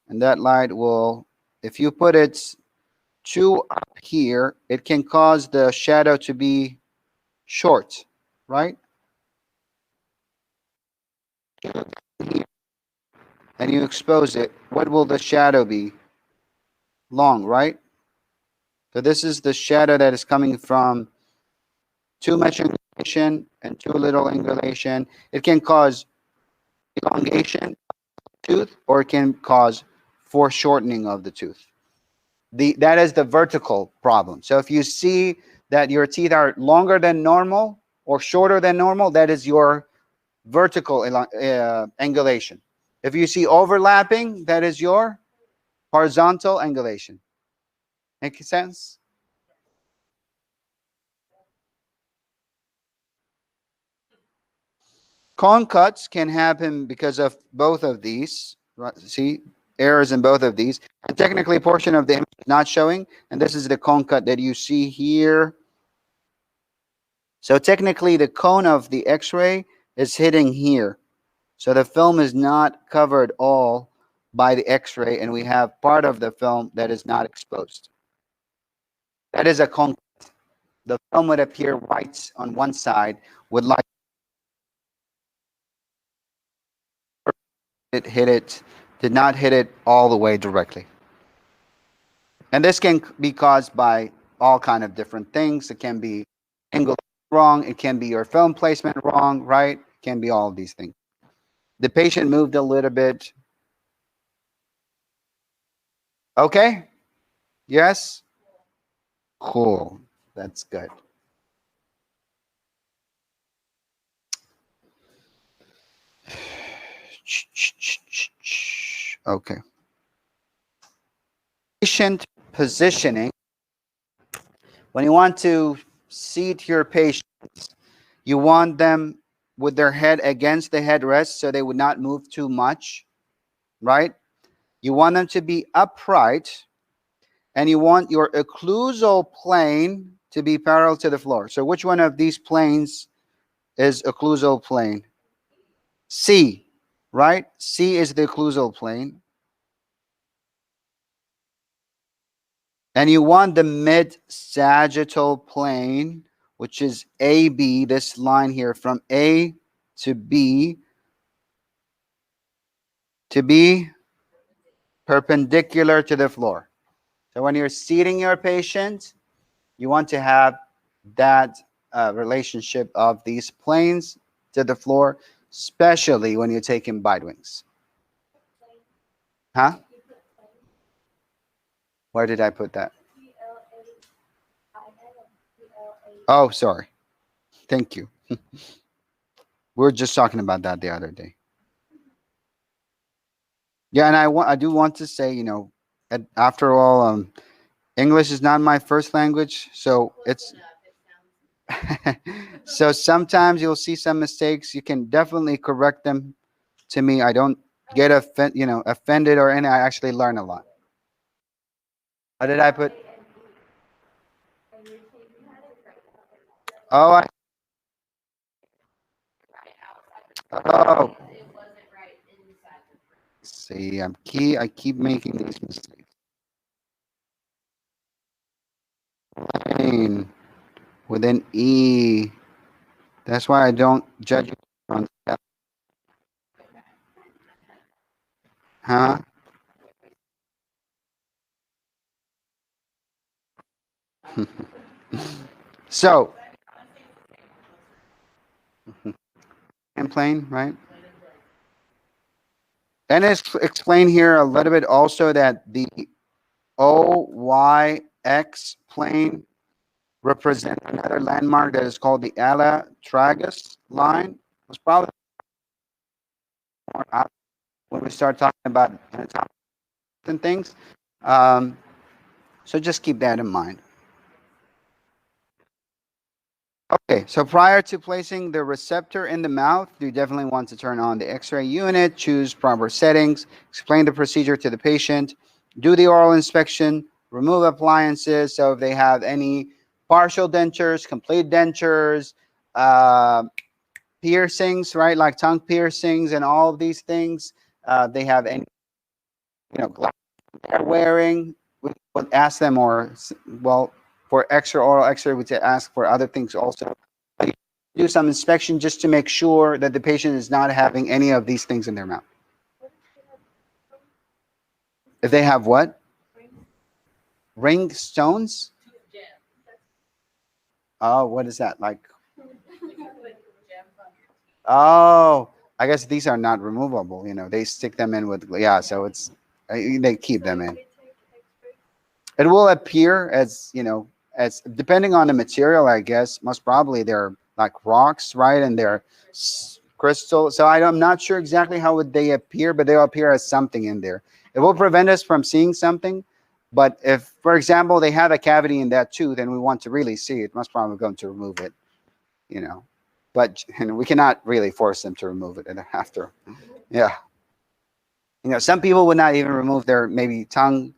And that light will, if you put it too up here, it can cause the shadow to be short, right? And you expose it, what will the shadow be? Long, right? So this is the shadow that is coming from too much angulation and too little angulation. It can cause elongation of the tooth, or it can cause foreshortening of the tooth. That is the vertical problem. So if you see that your teeth are longer than normal or shorter than normal, that is your vertical angulation. If you see overlapping, that is your horizontal angulation. Make sense? Cone cuts can happen because of both of these. Right? See, errors in both of these. And technically, a portion of the image is not showing, and this is the cone cut that you see here. So technically, the cone of the X-ray is hitting here. So the film is not covered all by the X-ray, and we have part of the film that is not exposed. That is a cone cut. The film would appear white on one side with light. It hit it, did not hit it all the way directly. And this can be caused by all kind of different things. It can be angle wrong. It can be your film placement wrong, right? It can be all of these things. The patient moved a little bit. Okay? Yes? Cool. That's good. Okay. Patient positioning. When you want to seat your patients, you want them with their head against the headrest so they would not move too much, right? You want them to be upright, and you want your occlusal plane to be parallel to the floor. So which one of these planes is occlusal plane? C, right? C is the occlusal plane. And you want the mid-sagittal plane, which is AB, this line here from A to B, to be perpendicular to the floor. So when you're seating your patient, you want to have that relationship of these planes to the floor, especially when you're taking bite wings. Huh? Where did I put that? Oh, sorry. Thank you. We were just talking about that the other day. Yeah, and I do want to say, after all, English is not my first language, so it's so sometimes you'll see some mistakes. You can definitely correct them to me. I don't get offended or anything. I actually learn a lot. What did I put? Oh, oh. It wasn't right inside the frame. See, I keep making these mistakes. Plane with an E. That's why I don't judge you on that. Huh? So, and plane, right? And it's explained here a little bit also that the OYX plane represents another landmark that is called the ala tragus line. It was probably more up when we start talking about anatomy and things. So just keep that in mind. Okay, so prior to placing the receptor in the mouth, you definitely want to turn on the X-ray unit, choose proper settings, explain the procedure to the patient, do the oral inspection, remove appliances. So if they have any partial dentures, complete dentures, piercings, right, like tongue piercings and all of these things, they have any, glasses they're wearing, we would ask them, or, well, for extra oral X-ray, we would ask for other things also. Do some inspection just to make sure that the patient is not having any of these things in their mouth. If they have what? Ring stones? Oh, what is that? Like, oh, I guess these are not removable. They stick them in with, yeah, so it's, they keep them in. It will appear as, as depending on the material, I guess, most probably they're like rocks, right? And they're crystal. So I'm not sure exactly how would they appear, but they'll appear as something in there. It will prevent us from seeing something. But if, for example, they have a cavity in that tooth and we want to really see it, most probably going to remove it, But we cannot really force them to remove it after. Yeah. Some people would not even remove their maybe tongue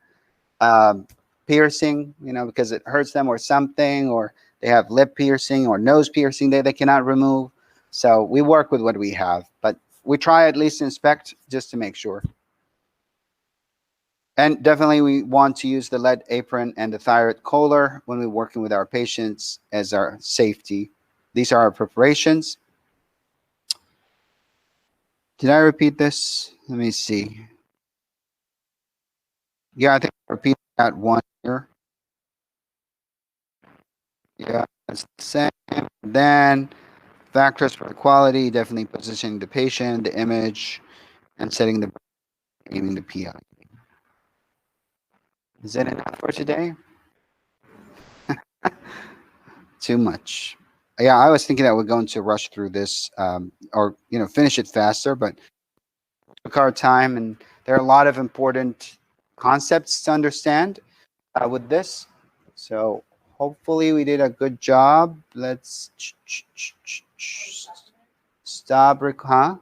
piercing, because it hurts them or something, or they have lip piercing or nose piercing that they cannot remove. So we work with what we have, but we try at least inspect just to make sure. And definitely we want to use the lead apron and the thyroid collar when we're working with our patients as our safety. These are our preparations. Did I repeat this? Let me see. Yeah, I think I repeated that one here. Yeah, it's the same. Then factors for the quality, definitely positioning the patient, the image, and setting the aiming the PI. Is that enough for today? Too much. Yeah, I was thinking that we're going to rush through this, or finish it faster, but it took our time, and there are a lot of important concepts to understand with this. So hopefully we did a good job. Let's stop. Huh?